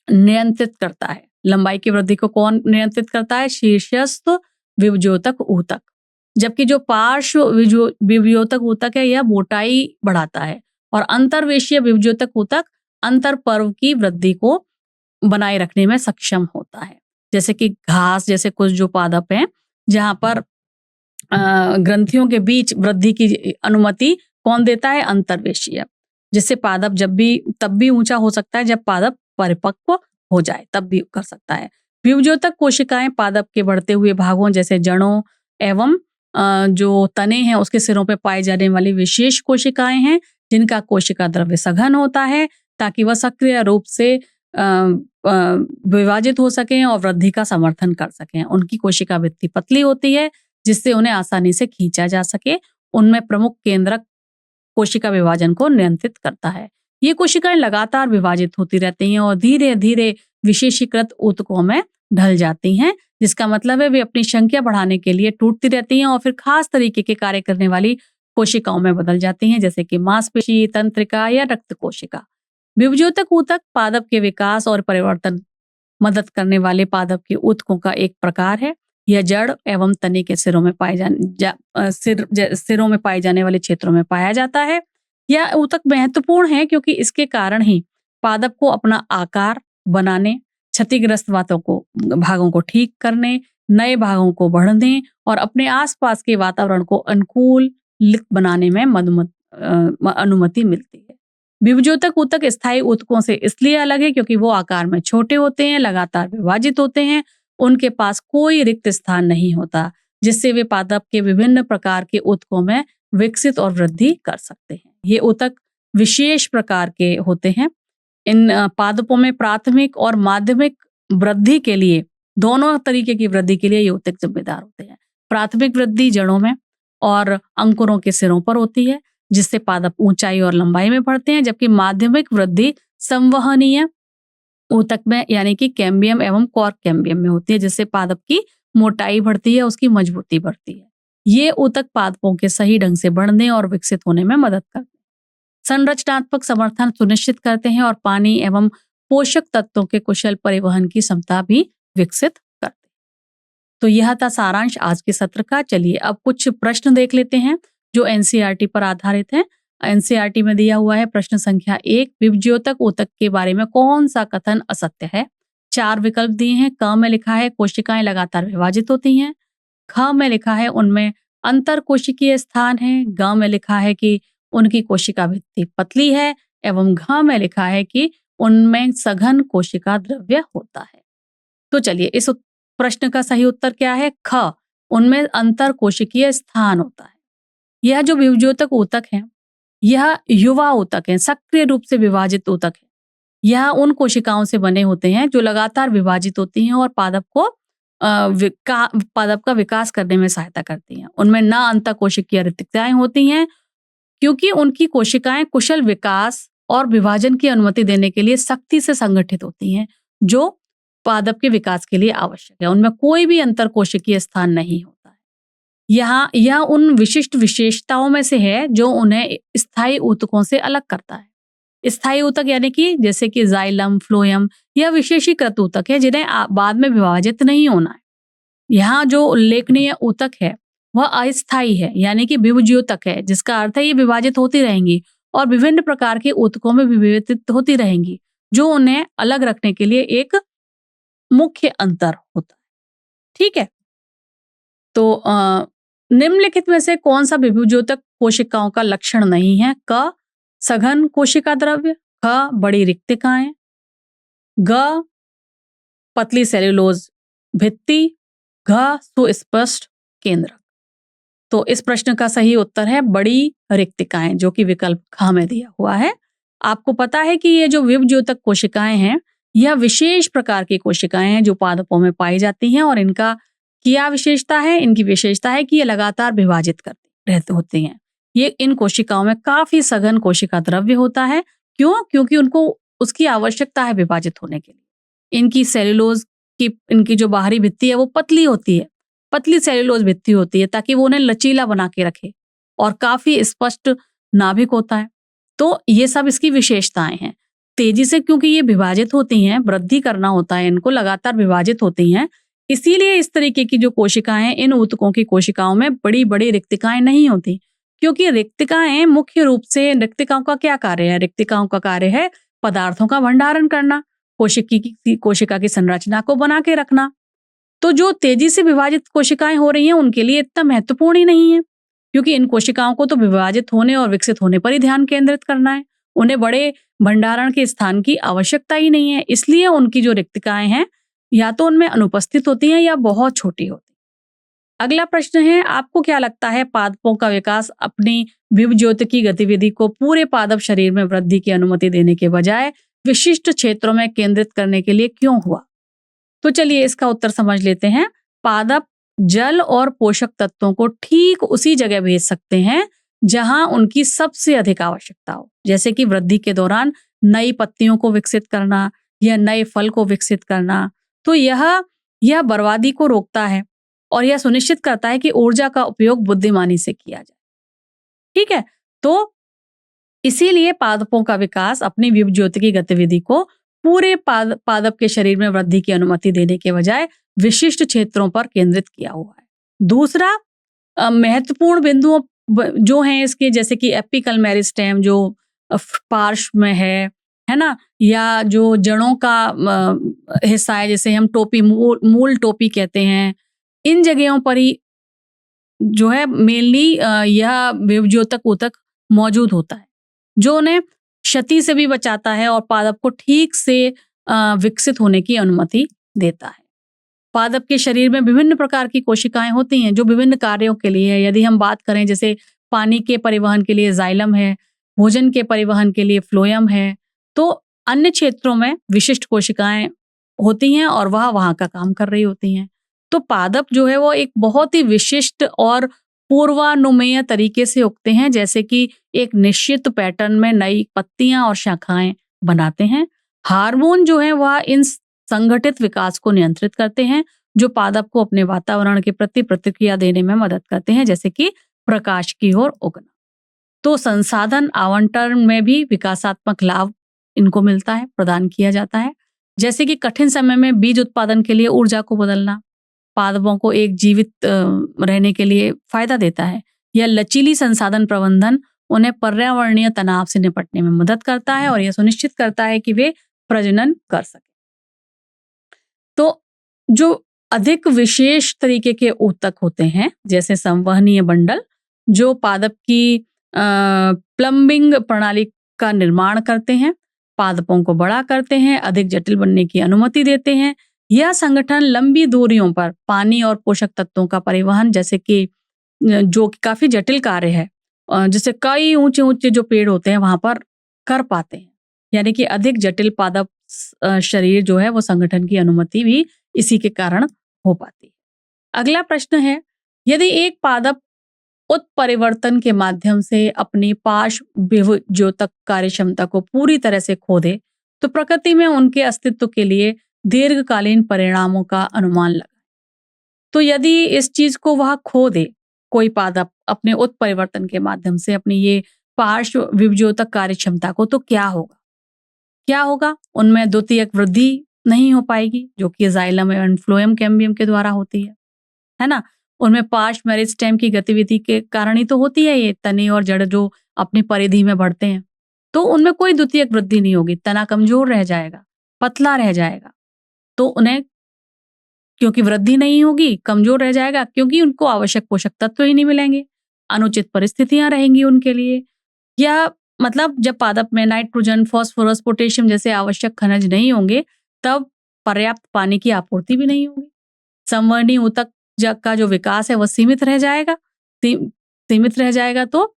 नियंत्रित करता है। लंबाई की वृद्धि को कौन नियंत्रित करता है? शीर्षस्थ विभज्योतक ऊतक। जबकि जो पार्श्व विभज्योतक ऊतक है यह मोटाई बढ़ाता है और अंतर्वेशीय विभज्योतक ऊतक अंतर्पर्व की वृद्धि को बनाए रखने में सक्षम होता है। जैसे कि घास जैसे कुछ जो पादप हैं जहां पर ग्रंथियों के बीच वृद्धि की अनुमति कौन देता है? अंतर्वेशीय। जिससे पादप तब भी ऊंचा हो सकता है जब पादप परिपक्व हो जाए, तब भी कर सकता है। विभज्योतक कोशिकाएं पादप के बढ़ते हुए भागों जैसे जड़ों एवं जो तने हैं उसके सिरों पर पाई जाने वाली विशेष कोशिकाएं हैं जिनका कोशिका द्रव्य सघन होता है ताकि वह सक्रिय रूप से विभाजित हो सकें और वृद्धि का समर्थन कर सकें। उनकी कोशिका भित्ति पतली होती है जिससे उन्हें आसानी से खींचा जा सके। उनमें प्रमुख केंद्रक कोशिका विभाजन को नियंत्रित करता है। ये कोशिकाएं लगातार विभाजित होती रहती हैं और धीरे धीरे विशेषीकृत ऊतकों में ढल जाती हैं, जिसका मतलब है वे अपनी संख्या बढ़ाने के लिए टूटती रहती हैं और फिर खास तरीके के कार्य करने वाली कोशिकाओं में बदल जाती हैं, जैसे कि मांसपेशी, तंत्रिका या रक्त कोशिका। विभज्योतक ऊतक पादप के विकास और परिवर्तन मदद करने वाले पादप के ऊतकों का एक प्रकार है। यह जड़ एवं तने के सिरों में पाए जाने वाले क्षेत्रों में पाया जाता है। यह ऊतक महत्वपूर्ण है क्योंकि इसके कारण ही पादप को अपना आकार बनाने, क्षतिग्रस्त भागों को ठीक करने, नए भागों को बढ़ने और अपने आसपास के वातावरण को अनुकूलित बनाने में अनुमति मिलती है। विभज्योतक ऊतक स्थायी ऊतकों से इसलिए अलग है क्योंकि वो आकार में छोटे होते हैं, लगातार विभाजित होते हैं, उनके पास कोई रिक्त स्थान नहीं होता, जिससे वे पादप के विभिन्न प्रकार के ऊतकों में विकसित और वृद्धि कर सकते हैं। ये ऊतक विशेष प्रकार के होते हैं। इन पादपों में प्राथमिक और माध्यमिक वृद्धि के लिए, दोनों तरीके की वृद्धि के लिए ये ऊतक जिम्मेदार होते हैं। प्राथमिक वृद्धि जड़ों में और अंकुरों के सिरों पर होती है, जिससे पादप ऊंचाई और लंबाई में बढ़ते हैं, जबकि माध्यमिक वृद्धि संवहनीय ऊतक में यानी कि कैम्बियम एवं कॉर्क कैम्बियम में होती है, जिससे पादप की मोटाई बढ़ती है, उसकी मजबूती बढ़ती है। ये ऊतक पादपों के सही ढंग से बढ़ने और विकसित होने में मदद करते हैं, संरचनात्मक समर्थन सुनिश्चित करते हैं और पानी एवं पोषक तत्वों के कुशल परिवहन की क्षमता भी विकसित करते हैं। तो यह था सारांश आज के सत्र का। चलिए अब कुछ प्रश्न देख लेते हैं जो एनसीईआरटी पर आधारित है। एनसीईआरटी में दिया हुआ है प्रश्न संख्या 1, विभज्योतक ऊतक के बारे में कौन सा कथन असत्य है? 4 विकल्प दिए हैं। क में लिखा है कोशिकाएं लगातार विभाजित होती हैं। ख में लिखा है उनमें अंतर कोशिकीय स्थान है। ग में लिखा है कि उनकी कोशिका भित्ति पतली है एवं घ में लिखा है कि उनमें सघन कोशिका द्रव्य होता है। तो चलिए इस प्रश्न का सही उत्तर क्या है? ख, उनमें अंतर कोशिकीय स्थान होता है। यह जो विभज्योतक ऊतक है यह युवा ऊतक है, सक्रिय रूप से विभाजित ऊतक है। यह उन कोशिकाओं से बने होते हैं जो लगातार विभाजित होती हैं और पादप का विकास करने में सहायता करती हैं। उनमें न अंतर कोशिकीय रिक्तताएं होती हैं क्योंकि उनकी कोशिकाएं कुशल विकास और विभाजन की अनुमति देने के लिए सख्ती से संगठित होती हैं, जो पादप के विकास के लिए आवश्यक है। उनमें कोई भी अंतर कोशिकीय स्थान नहीं होता है। यह उन विशिष्ट विशेषताओं में से है जो उन्हें स्थायी ऊतकों से अलग करता है। स्थायी ऊतक यानी कि जैसे कि जाइलम, फ्लोएम, यह विशेषीकृत ऊतक है जिन्हें बाद में विभाजित नहीं होना है। यहाँ जो उल्लेखनीय ऊतक है वह अस्थायी है यानी कि विभज्योतक है, जिसका अर्थ है ये विभाजित होती रहेंगी और विभिन्न प्रकार के ऊतकों में विभाजित होती रहेंगी, जो उन्हें अलग रखने के लिए एक मुख्य अंतर होता है। ठीक है, तो निम्नलिखित में से कौन सा विभज्योतक कोशिकाओं का लक्षण नहीं है? क, सघन कोशिका द्रव्य। ख, बड़ी रिक्तिकाएं। ग, पतली सेल्यूलोज भित्ति। घ, सुस्पष्ट केंद्रक। तो इस प्रश्न का सही उत्तर है बड़ी रिक्तिकाएं, जो कि विकल्प ख में दिया हुआ है। आपको पता है कि ये जो विभज्योतक कोशिकाएं हैं यह विशेष प्रकार की कोशिकाएं हैं जो पादपों में पाई जाती हैं और इनका क्या विशेषता है? इनकी विशेषता है कि ये लगातार विभाजित करते रहते होते हैं। ये इन कोशिकाओं में काफी सघन कोशिका द्रव्य होता है। क्यों? क्योंकि उनको उसकी आवश्यकता है विभाजित होने के लिए। इनकी सेल्यूलोज की इनकी जो बाहरी भित्ति है वो पतली होती है, पतली सेल्यूलोज भित्ति होती है ताकि वो उन्हें लचीला बना के रखे, और काफी स्पष्ट नाभिक होता है। तो ये सब इसकी विशेषताएं हैं। तेजी से क्योंकि ये विभाजित होती हैं, वृद्धि करना होता है इनको, लगातार विभाजित होती हैं, इसीलिए इस तरीके की जो कोशिकाएं हैं इन ऊतकों की कोशिकाओं में बड़ी बड़ी रिक्तिकाएं नहीं होती, क्योंकि रिक्तिकाएं मुख्य रूप से रिक्तिकाओं का क्या कार्य है? रिक्तिकाओं का कार्य है पदार्थों का भंडारण करना, कोशिका की संरचना को बना के रखना। तो जो तेजी से विभाजित कोशिकाएं हो रही हैं उनके लिए इतना महत्वपूर्ण ही नहीं है, क्योंकि इन कोशिकाओं को तो विभाजित होने और विकसित होने पर ही ध्यान केंद्रित करना है। उन्हें बड़े भंडारण के स्थान की आवश्यकता ही नहीं है, इसलिए उनकी जो रिक्तिकाएं हैं या तो उनमें अनुपस्थित होती हैं या बहुत छोटी होती। अगला प्रश्न है, आपको क्या लगता है पादपों का विकास अपनी विभज्योतकी गतिविधि को पूरे पादप शरीर में वृद्धि की अनुमति देने के बजाय विशिष्ट क्षेत्रों में केंद्रित करने के लिए क्यों हुआ? तो चलिए इसका उत्तर समझ लेते हैं। पादप जल और पोषक तत्वों को ठीक उसी जगह भेज सकते हैं जहां उनकी सबसे अधिक आवश्यकता हो, जैसे कि वृद्धि के दौरान नई पत्तियों को विकसित करना या नए फल को विकसित करना। तो यह बर्बादी को रोकता है और यह सुनिश्चित करता है कि ऊर्जा का उपयोग बुद्धिमानी से किया जाए। ठीक है, तो इसीलिए पादपों का विकास अपनी विभज्योतकी गतिविधि को पूरे पादप के शरीर में वृद्धि की अनुमति देने के बजाय विशिष्ट क्षेत्रों पर केंद्रित किया हुआ है। दूसरा महत्वपूर्ण बिंदुओं जो हैं इसके, जैसे कि एपिकल मेरिस्टेम जो पार्श्व में है ना? या जो जड़ों का हिस्सा है, जिसे हम टोपी, मूल टोपी कहते हैं, इन जगहों पर ही जो है मेनली यह विभज्योतक ऊतक मौजूद होता है, जो उन्हें क्षति से भी बचाता है और पादप को ठीक से विकसित होने की अनुमति देता है। पादप के शरीर में विभिन्न प्रकार की कोशिकाएं होती हैं जो विभिन्न कार्यों के लिए है। यदि हम बात करें, जैसे पानी के परिवहन के लिए जाइलम है, भोजन के परिवहन के लिए फ्लोएम है, तो अन्य क्षेत्रों में विशिष्ट कोशिकाएं होती हैं और वह वहां का काम कर रही होती हैं। तो पादप जो है वो एक बहुत ही विशिष्ट और पूर्वानुमेय तरीके से उगते हैं, जैसे कि एक निश्चित पैटर्न में नई पत्तियां और शाखाएं बनाते हैं। हार्मोन जो है वह इन संगठित विकास को नियंत्रित करते हैं, जो पादप को अपने वातावरण के प्रति प्रतिक्रिया देने में मदद करते हैं, जैसे कि प्रकाश की ओर उगना। तो संसाधन आवंटन में भी विकासात्मक लाभ इनको मिलता है, प्रदान किया जाता है, जैसे कि कठिन समय में बीज उत्पादन के लिए ऊर्जा को बदलना पादपों को एक जीवित रहने के लिए फायदा देता है। यह लचीली संसाधन प्रबंधन उन्हें पर्यावरणीय तनाव से निपटने में मदद करता है और यह सुनिश्चित करता है कि वे प्रजनन कर सकें। तो जो अधिक विशेष तरीके के ऊतक होते हैं, जैसे संवहनीय बंडल, जो पादप की प्लम्बिंग प्रणाली का निर्माण करते हैं, पादपों को बड़ा करते हैं, अधिक जटिल बनने की अनुमति देते हैं। यह संगठन लंबी दूरियों पर पानी और पोषक तत्वों का परिवहन, जैसे कि जो काफी जटिल कार्य है, जैसे कई ऊंचे ऊंचे जो पेड़ होते हैं वहां पर कर पाते हैं। यानी कि अधिक जटिल पादप शरीर जो है वो संगठन की अनुमति भी इसी के कारण हो पाती है। अगला प्रश्न है, यदि एक पादप उत्परिवर्तन के माध्यम से अपनी पार्श्व विभज्योतक कार्य क्षमता को पूरी तरह से खो दे, तो प्रकृति में उनके अस्तित्व के लिए दीर्घकालीन परिणामों का अनुमान लगाए। तो यदि इस चीज को वह खो दे, कोई पादप अपने उत्परिवर्तन के माध्यम से अपनी ये पार्श्व विभज्योतक कार्य क्षमता को, तो क्या होगा? क्या होगा? उनमें द्वितीयक वृद्धि नहीं हो पाएगी, जो कि जाइलम एवं फ्लोएम कैम्बियम के द्वारा होती है ना? उनमें पार्श्व मेरिस्टेम की गतिविधि के कारण ही तो होती है ये तने और जड़ जो अपनी परिधि में बढ़ते हैं। तो उनमें कोई द्वितीयक वृद्धि नहीं होगी, तना कमजोर रह जाएगा, पतला रह जाएगा। तो उन्हें क्योंकि वृद्धि नहीं होगी, कमजोर रह जाएगा, क्योंकि उनको आवश्यक पोषक तत्व ही नहीं मिलेंगे, अनुचित परिस्थितियां रहेंगी उनके लिए। या मतलब जब पादप में नाइट्रोजन, फास्फोरस, पोटेशियम जैसे आवश्यक खनिज नहीं होंगे, तब पर्याप्त पानी की आपूर्ति भी नहीं होगी। संवहनी ऊतक का जो विकास है वह सीमित रह जाएगा, सीमित रह जाएगा, तो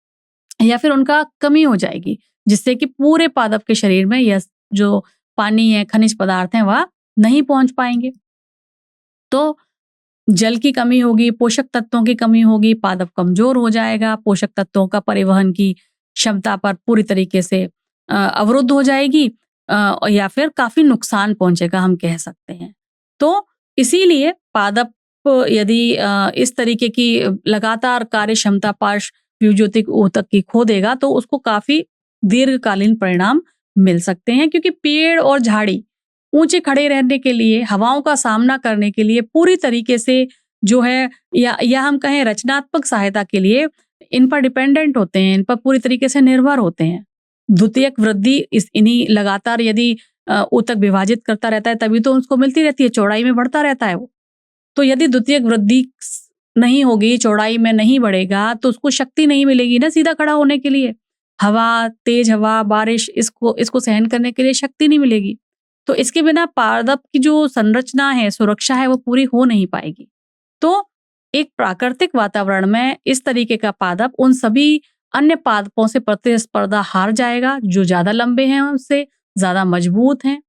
या फिर उनका कमी हो जाएगी, जिससे कि पूरे पादप के शरीर में यह जो पानी है, खनिज पदार्थ हैं, वह नहीं पहुंच पाएंगे। तो जल की कमी होगी, पोषक तत्वों की कमी होगी, पादप कमजोर हो जाएगा, पोषक तत्वों का परिवहन की क्षमता पर पूरी तरीके से अवरुद्ध हो जाएगी, या फिर काफी नुकसान पहुंचेगा, हम कह सकते हैं। तो इसीलिए पादप यदि इस तरीके की लगातार कार्य क्षमता पार्श्व विभज्योतिक ऊतक की खो देगा, तो उसको काफी दीर्घकालीन परिणाम मिल सकते हैं, क्योंकि पेड़ और झाड़ी ऊंचे खड़े रहने के लिए, हवाओं का सामना करने के लिए पूरी तरीके से जो है, या हम कहें रचनात्मक सहायता के लिए इन पर डिपेंडेंट होते हैं, इन पर पूरी तरीके से निर्भर होते हैं। द्वितीयक वृद्धि इन्हीं लगातार यदि ऊतक विभाजित करता रहता है, तभी तो उसको मिलती रहती है, चौड़ाई में बढ़ता रहता है वो। तो यदि द्वितीयक वृद्धि नहीं होगी, चौड़ाई में नहीं बढ़ेगा, तो उसको शक्ति नहीं मिलेगी ना सीधा खड़ा होने के लिए। हवा, तेज हवा, बारिश, इसको सहन करने के लिए शक्ति नहीं मिलेगी। तो इसके बिना पादप की जो संरचना है, सुरक्षा है, वो पूरी हो नहीं पाएगी। तो एक प्राकृतिक वातावरण में इस तरीके का पादप उन सभी अन्य पादपों से प्रतिस्पर्धा हार जाएगा, जो ज्यादा लंबे हैं, उनसे ज्यादा मजबूत हैं।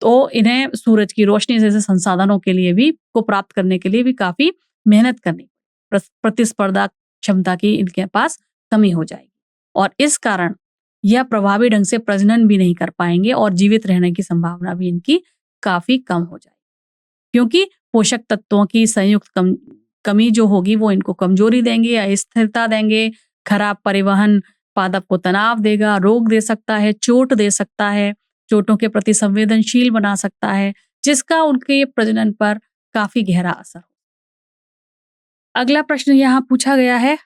तो इन्हें सूरज की रोशनी जैसे संसाधनों के लिए भी को प्राप्त करने के लिए भी काफी मेहनत करनी, प्रतिस्पर्धा क्षमता की इनके पास कमी हो जाएगी, और इस कारण यह प्रभावी ढंग से प्रजनन भी नहीं कर पाएंगे और जीवित रहने की संभावना भी इनकी काफी कम हो जाएगी, क्योंकि पोषक तत्वों की संयुक्त कमी जो होगी वो इनको कमजोरी देंगे, अस्थिरता देंगे, खराब परिवहन पादप को तनाव देगा, रोग दे सकता है, चोट दे सकता है, चोटों के प्रति संवेदनशील बना सकता है, जिसका उनके प्रजनन पर काफी गहरा असर हो। अगला प्रश्न यहाँ पूछा गया है,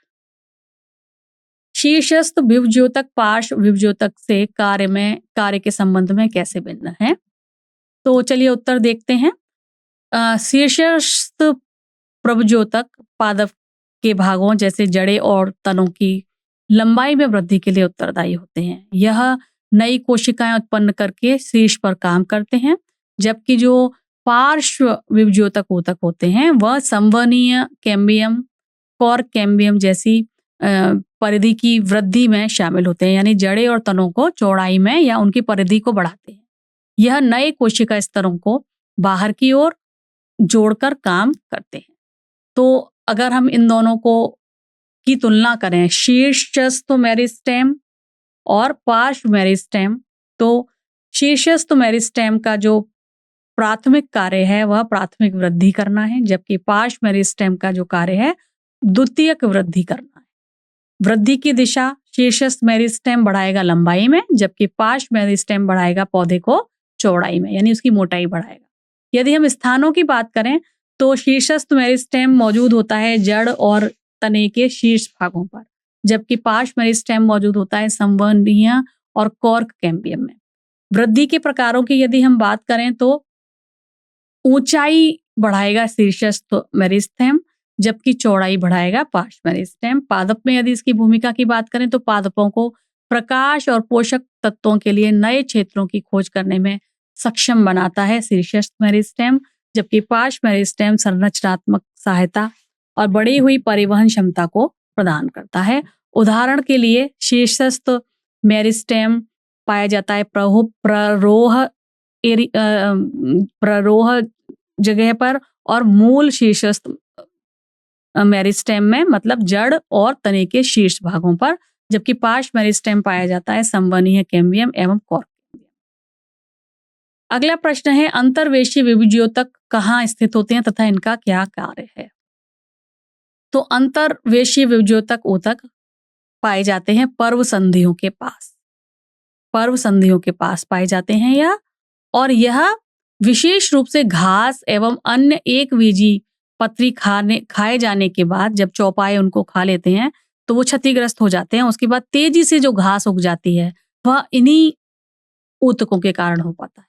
शीर्षस्थ विभज्योतक पार्श्व विभज्योतक से कार्य के संबंध में कैसे भिन्न है? तो चलिए उत्तर देखते हैं। शीर्षस्थ प्रभज्योतक पादप के भागों जैसे जड़ें और तनों की लंबाई में वृद्धि के लिए उत्तरदायी होते हैं। यह नई कोशिकाएं उत्पन्न करके शीर्ष पर काम करते हैं, जबकि जो पार्श्व विभज्योतक ऊतक होते हैं वह संवहनीय कैम्बियम, कॉर्क कैम्बियम जैसी परिधि की वृद्धि में शामिल होते हैं, यानी जड़ें और तनों को चौड़ाई में या उनकी परिधि को बढ़ाते हैं। यह नए कोशिका स्तरों को बाहर की ओर जोड़कर काम करते हैं। तो अगर हम इन दोनों को की तुलना करें, शीर्षस्थ मेरिस्टेम और पार्श्व मेरिस्टेम, तो शीर्षस्थ मेरिस्टेम का जो प्राथमिक कार्य है वह प्राथमिक वृद्धि करना है, जबकि पार्श्व मेरिस्टेम का जो कार्य है द्वितीयक वृद्धि करना है। वृद्धि की दिशा, शीर्षस्थ मेरिस्टेम बढ़ाएगा लंबाई में, जबकि पार्श्व मेरिस्टेम बढ़ाएगा पौधे को चौड़ाई में, यानी उसकी मोटाई बढ़ाएगा। यदि हम स्थानों की बात करें तो शीर्षस्थ मेरिस्टेम मौजूद होता है जड़ और तने के शीर्ष भागों पर, जबकि पार्श्व मेरिस्टेम मौजूद होता है संवहनीय और कॉर्क कैम्बियम में। वृद्धि के प्रकारों की यदि हम बात करें तो ऊंचाई बढ़ाएगा शीर्षस्थ मेरिस्टेम, जबकि चौड़ाई बढ़ाएगा पार्श्व मेरिस्टेम। पादप में यदि इसकी भूमिका की बात करें तो पादपों को प्रकाश और पोषक तत्वों के लिए नए क्षेत्रों की खोज करने में सक्षम बनाता है शीर्षस्थ मेरिस्टेम, जबकि पार्श्व मेरिस्टेम संरचनात्मक सहायता और बढ़ी हुई परिवहन क्षमता को प्रदान करता है। उदाहरण के लिए शीर्षस्थ मेरिस्टेम पाया जाता है प्ररोह जगह पर और मूल शीर्षस्थ मेरिस्टेम में, मतलब जड़ और तने के शीर्ष भागों पर, जबकि पार्श्व मेरिस्टेम पाया जाता है संवहनीय कैम्बियम एवं कॉर्क कैम्बियम। अगला प्रश्न है, अंतर्वेशी विभज्योतक कहाँ स्थित होते हैं तथा इनका क्या कार्य है? तो अंतर्वेशी विभज्योतक ऊतक पाए जाते हैं पर्व संधियों के पास पाए जाते हैं और यह विशेष रूप से घास एवं अन्य एक बीजी पत्री खाए जाने के बाद, जब चौपाए उनको खा लेते हैं तो वो क्षतिग्रस्त हो जाते हैं। उसके बाद तेजी से जो घास उग जाती है वह इन्हीं ऊतकों के कारण हो पाता है।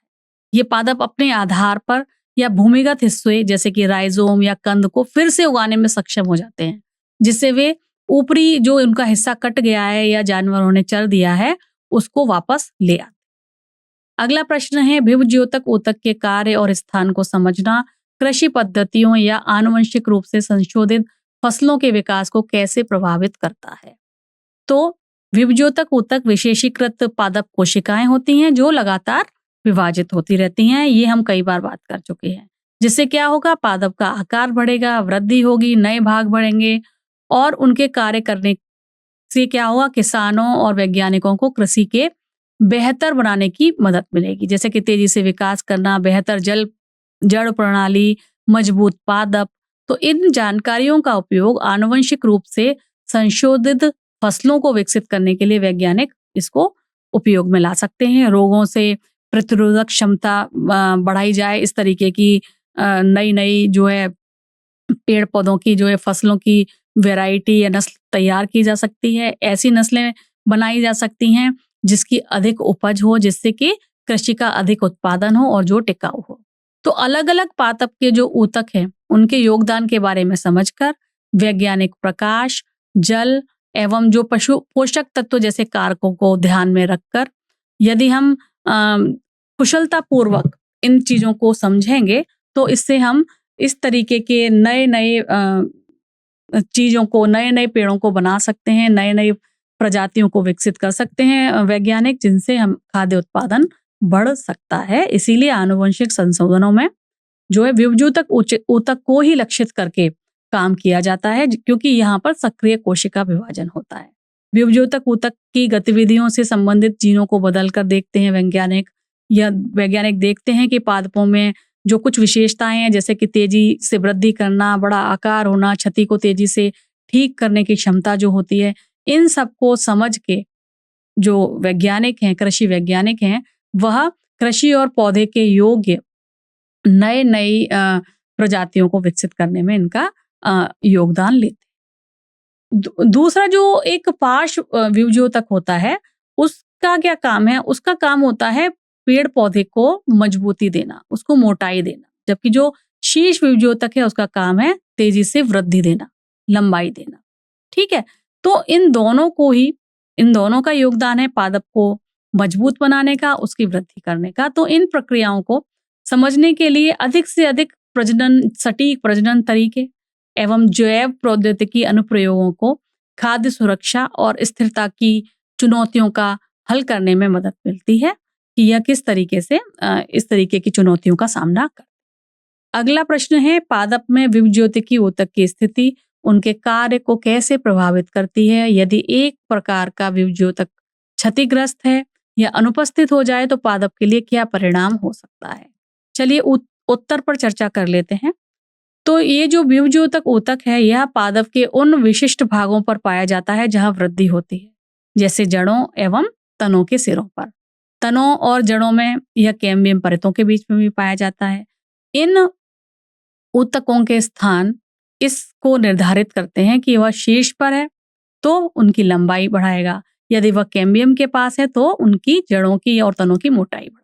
ये पादप अपने आधार पर या भूमिगत हिस्से जैसे कि राइजोम या कंद को फिर से उगाने में सक्षम हो जाते हैं, जिससे वे ऊपरी जो उनका हिस्सा कट गया है या जानवरों ने चर दिया है उसको वापस ले आते। अगला प्रश्न है, विभज्योतक ऊतक के कार्य और स्थान को समझना कृषि पद्धतियों या आनुवंशिक रूप से संशोधित फसलों के विकास को कैसे प्रभावित करता है? तो विभज्योतक ऊतक विशेषीकृत पादप कोशिकाएं होती हैं जो लगातार विभाजित होती रहती हैं। ये हम कई बार बात कर चुके हैं। जिससे क्या होगा, पादप का आकार बढ़ेगा, वृद्धि होगी, नए भाग बढ़ेंगे और उनके कार्य करने से क्या होगा, किसानों और वैज्ञानिकों को कृषि के बेहतर बनाने की मदद मिलेगी, जैसे कि तेजी से विकास करना, बेहतर जड़ प्रणाली, मजबूत पादप। तो इन जानकारियों का उपयोग आनुवंशिक रूप से संशोधित फसलों को विकसित करने के लिए वैज्ञानिक इसको उपयोग में ला सकते हैं। रोगों से प्रतिरोधक क्षमता बढ़ाई जाए, इस तरीके की नई जो है पेड़ पौधों की जो है फसलों की वैरायटी या नस्ल तैयार की जा सकती है। ऐसी नस्लें बनाई जा सकती हैं जिसकी अधिक उपज हो, जिससे कि कृषि का अधिक उत्पादन हो और जो टिकाऊ हो। तो अलग अलग पादप के जो ऊतक हैं उनके योगदान के बारे में समझकर वैज्ञानिक प्रकाश, जल एवं जो पशु पोषक तत्व जैसे कारकों को ध्यान में रखकर यदि हम कुशलता पूर्वक इन चीजों को समझेंगे तो इससे हम इस तरीके के नए चीजों को, नए पेड़ों को बना सकते हैं, नए प्रजातियों को विकसित कर सकते हैं वैज्ञानिक, जिनसे हम खाद्य उत्पादन बढ़ सकता है। इसीलिए आनुवंशिक संशोधनों में जो है विभज्योतक ऊतक को ही लक्षित करके काम किया जाता है, क्योंकि यहाँ पर सक्रिय कोशिका विभाजन होता है। विभज्योतक ऊतक की गतिविधियों से संबंधित जीनों को बदलकर देखते हैं वैज्ञानिक देखते हैं कि पादपों में जो कुछ विशेषताएं हैं, जैसे कि तेजी से वृद्धि करना, बड़ा आकार होना, क्षति को तेजी से ठीक करने की क्षमता जो होती है, इन सब को समझ के जो वैज्ञानिक हैं, कृषि वैज्ञानिक हैं, वह कृषि और पौधे के योग्य नई प्रजातियों को विकसित करने में इनका योगदान लेते हैं। दूसरा जो एक पार्श्व विभज्योतक होता है, उसका क्या काम है? उसका काम होता है पेड़ पौधे को मजबूती देना, उसको मोटाई देना। जबकि जो शीर्ष विभज्योतक है उसका काम है तेजी से वृद्धि देना, लंबाई देना। ठीक है? तो इन दोनों का योगदान है पादप को मजबूत बनाने का, उसकी वृद्धि करने का। तो इन प्रक्रियाओं को समझने के लिए अधिक से अधिक सटीक प्रजनन तरीके एवं जैव प्रौद्योगिकी अनुप्रयोगों को खाद्य सुरक्षा और स्थिरता की चुनौतियों का हल करने में मदद मिलती है कि यह किस तरीके से इस तरीके की चुनौतियों का सामना कर। अगला प्रश्न है, पादप में विभज्योतिकी ऊतक की स्थिति उनके कार्य को कैसे प्रभावित करती है? यदि एक प्रकार का विभज्योतक क्षतिग्रस्त है या अनुपस्थित हो जाए तो पादप के लिए क्या परिणाम हो सकता है? चलिए उत्तर पर चर्चा कर लेते हैं। तो ये जो विभज्योतक ऊतक है, यह पादप के उन विशिष्ट भागों पर पाया जाता है जहां वृद्धि होती है, जैसे जड़ों एवं तनों के सिरों पर। तनों और जड़ों में यह कैम्बियम परतों के बीच में भी पाया जाता है। इन ऊतकों के स्थान इसको निर्धारित करते हैं कि वह शीर्ष पर है तो उनकी लंबाई बढ़ाएगा, यदि वह कैम्बियम के पास है तो उनकी जड़ों की और तनों की मोटाई बढ़ाएगा।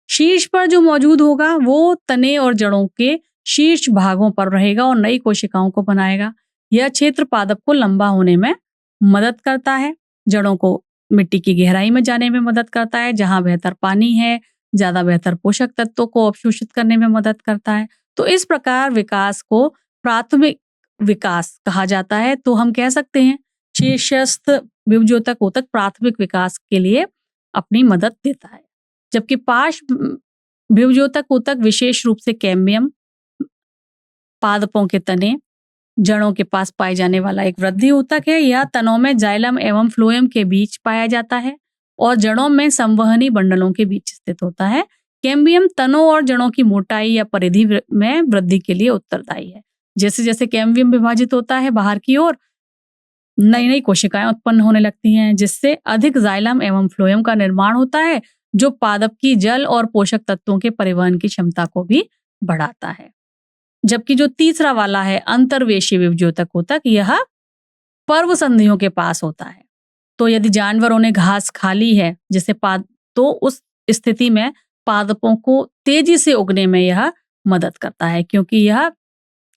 शीर्ष पर जो मौजूद होगा वो तने और जड़ों के शीर्ष भागों पर रहेगा और नई कोशिकाओं को बनाएगा। यह क्षेत्र पादप को लंबा होने में मदद करता है, जड़ों को मिट्टी की गहराई में जाने में मदद करता है, जहां बेहतर पानी है, ज्यादा बेहतर पोषक तत्वों को अवशोषित करने में मदद करता है। तो इस प्रकार विकास को प्राथमिक विकास कहा जाता है। तो हम कह सकते हैं शीर्षस्थ विभज्योतक ऊतक प्राथमिक विकास के लिए अपनी मदद देता है, जबकि पार्श्व विभज्योतक ऊतक विशेष रूप से कैम्बियम, पादपों के तने, जड़ों के पास पाए जाने वाला एक वृद्धि ऊतक है। यह तनों में जाइलम एवं फ्लोएम के बीच पाया जाता है और जड़ों में संवहनी बंडलों के बीच स्थित होता है। कैम्बियम तनों और जड़ों की मोटाई या परिधि में वृद्धि के लिए उत्तरदायी है। जैसे जैसे कैम्बियम विभाजित होता है बाहर की ओर, नई नई कोशिकाएं उत्पन्न होने लगती हैं, जिससे अधिक जाइलम एवं फ्लोएम का निर्माण होता है, जो पादप की जल और पोषक तत्वों के परिवहन की क्षमता को भी बढ़ाता है। जबकि जो तीसरा वाला है अंतर्वेशी विभज्योतक ऊतक, यह पर्व संधियों के पास होता है। तो यदि जानवरों ने घास खा ली है तो उस स्थिति में पादपों को तेजी से उगने में यह मदद करता है, क्योंकि यह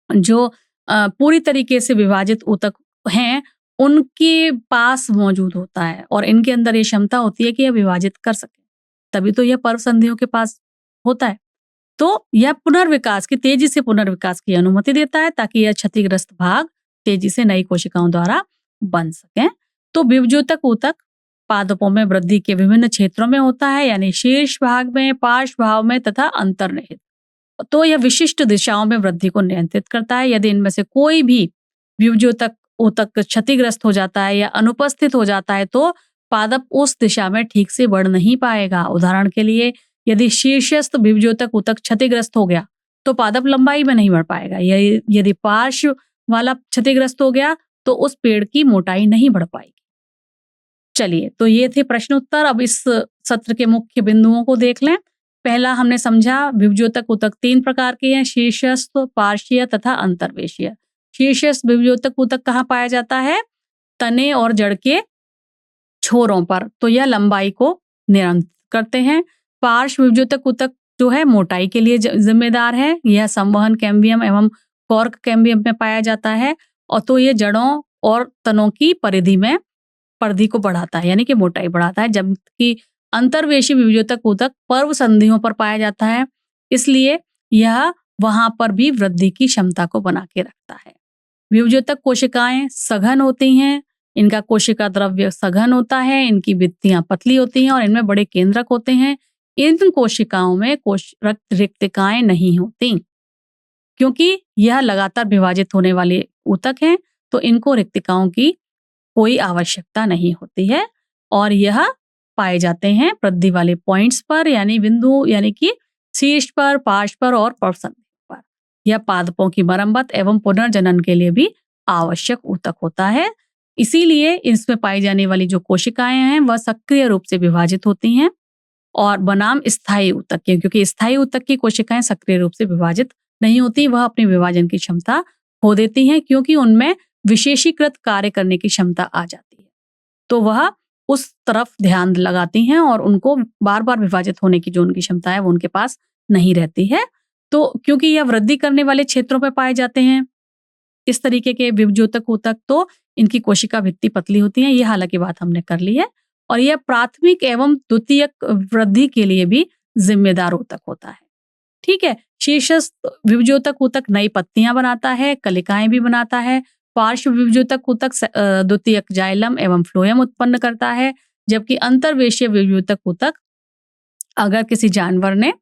जो पूरी तरीके से विभाजित ऊतक हैं उनके पास मौजूद होता है और इनके अंदर ये क्षमता होती है कि यह विभाजित कर सके, तभी तो यह पर्व संधियों के पास होता है। तो यह तेजी से पुनर्विकास की अनुमति देता है ताकि यह क्षतिग्रस्त भाग तेजी से नई कोशिकाओं द्वारा बन सके। तो विभज्योतक ऊतक पादपों में वृद्धि के विभिन्न क्षेत्रों में होता है, यानी शीर्ष भाग में, पार्श्व भाग में तथा अंतर्निहित। तो यह विशिष्ट दिशाओं में वृद्धि को नियंत्रित करता है। यदि इनमें से कोई भी विभज्योतक ऊतक क्षतिग्रस्त हो जाता है या अनुपस्थित हो जाता है तो पादप उस दिशा में ठीक से बढ़ नहीं पाएगा। उदाहरण के लिए, यदि शीर्षस्थ विभज्योतक ऊतक क्षतिग्रस्त हो गया तो पादप लंबाई में नहीं बढ़ पाएगा। यदि पार्श्व वाला क्षतिग्रस्त हो गया तो उस पेड़ की मोटाई नहीं बढ़ पाएगी। चलिए, तो ये थे प्रश्न उत्तर। अब इस सत्र के मुख्य बिंदुओं को देख लें। पहला हमने समझा विभज्योतक ऊतक 3 प्रकार के हैं, शीर्षस्थ, पार्श्वीय तथा अंतर्वेशीय। शीर्षस्थ विभज्योतक ऊतक कहाँ पाया जाता है? तने और जड़ के छोरों पर, तो यह लंबाई को नियंत्रित करते हैं। पार्श्व विभज्योतक ऊतक जो है मोटाई के लिए जिम्मेदार है। यह संवहन कैम्बियम एवं कॉर्क कैम्बियम में पाया जाता है और तो ये जड़ों और तनों की परिधि को बढ़ाता है, यानी कि मोटाई बढ़ाता है। जबकि अंतर्वेशी विभज्योतक ऊतक पर्व संधियों पर पाया जाता है, इसलिए यह वहां पर भी वृद्धि की क्षमता को बना के रखता है। विभज्योतक कोशिकाएं सघन होती हैं, इनका कोशिका द्रव्य सघन होता है, इनकी भित्तियां पतली होती हैं और इनमें बड़े केंद्रक होते हैं। इन कोशिकाओं में रक्त रिक्तिकाएं नहीं होती, क्योंकि यह लगातार विभाजित होने वाले ऊतक हैं, तो इनको रिक्तिकाओं की कोई आवश्यकता नहीं होती है और यह पाए जाते हैं वृद्धि वाले पॉइंट्स पर, यानी कि शीर्ष पर, पार्श्व पर और पर्वसंधि पर। यह पादपों की मरम्मत एवं पुनर्जनन के लिए भी आवश्यक ऊतक होता है। इसीलिए इसमें पाई जाने वाली जो कोशिकाएं हैं वह सक्रिय रूप से विभाजित होती हैं और बनाम स्थायी ऊतक के, क्योंकि स्थायी ऊतक की कोशिकाएं सक्रिय रूप से विभाजित नहीं होती, वह अपनी विभाजन की क्षमता खो देती हैं, क्योंकि उनमें विशेषीकृत कार्य करने की क्षमता आ जाती है। तो वह उस तरफ ध्यान लगाती हैं और उनको बार-बार विभाजित होने की जो उनकी क्षमता है वो उनके पास नहीं रहती है। तो क्योंकि यह वृद्धि करने वाले क्षेत्रों में पाए जाते हैं, इस तरीके के विभज्योतक ऊतक, तो इनकी कोशिका भित्ति पतली होती है। ये हालांकि बात हमने कर ली है। और यह प्राथमिक एवं द्वितीयक वृद्धि के लिए भी जिम्मेदार ऊतक होता है। ठीक है। शीर्षस्थ विभज्योतक ऊतक नई पत्तियां बनाता है, कलिकाएं भी बनाता है। पार्श्व विभज्योतक ऊतक द्वितीयक जाइलम एवं फ्लोएम उत्पन्न करता है, जबकि अंतर्वेशीय विभज्योतक ऊतक अगर किसी जानवर ने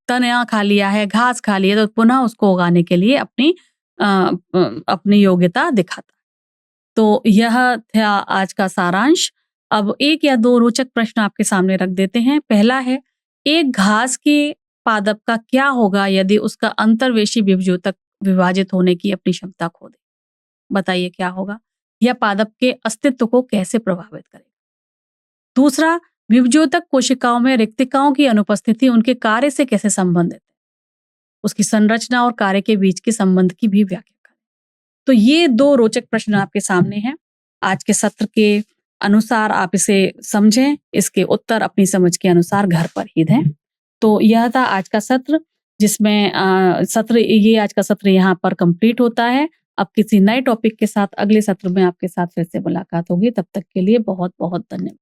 तना खा लिया है, घास खा लिया, तो पुनः उसको उगाने के लिए अपनी योग्यता दिखाता है। तो यह था आज का सारांश। अब एक या दो रोचक प्रश्न आपके सामने रख देते हैं। पहला है, एक घास के पादप का क्या होगा यदि उसका अंतर्वेशी विभज्योतक विभाजित होने की अपनी क्षमता खो दे? बताइए क्या होगा? यह पादप के अस्तित्व को कैसे प्रभावित करेगा? दूसरा, विभज्योतक कोशिकाओं में रिक्तिकाओं की अनुपस्थिति उनके कार्य से कैसे संबंधित है? उसकी संरचना और कार्य के बीच के संबंध की भी व्याख्या करें। तो ये दो रोचक प्रश्न आपके सामने हैं। आज के सत्र के अनुसार आप इसे समझें, इसके उत्तर अपनी समझ के अनुसार घर पर ही दें। तो यह था आज का सत्र, जिसमें आज का सत्र यहाँ पर कंप्लीट होता है। अब किसी नए टॉपिक के साथ अगले सत्र में आपके साथ फिर से मुलाकात होगी। तब तक के लिए बहुत बहुत धन्यवाद।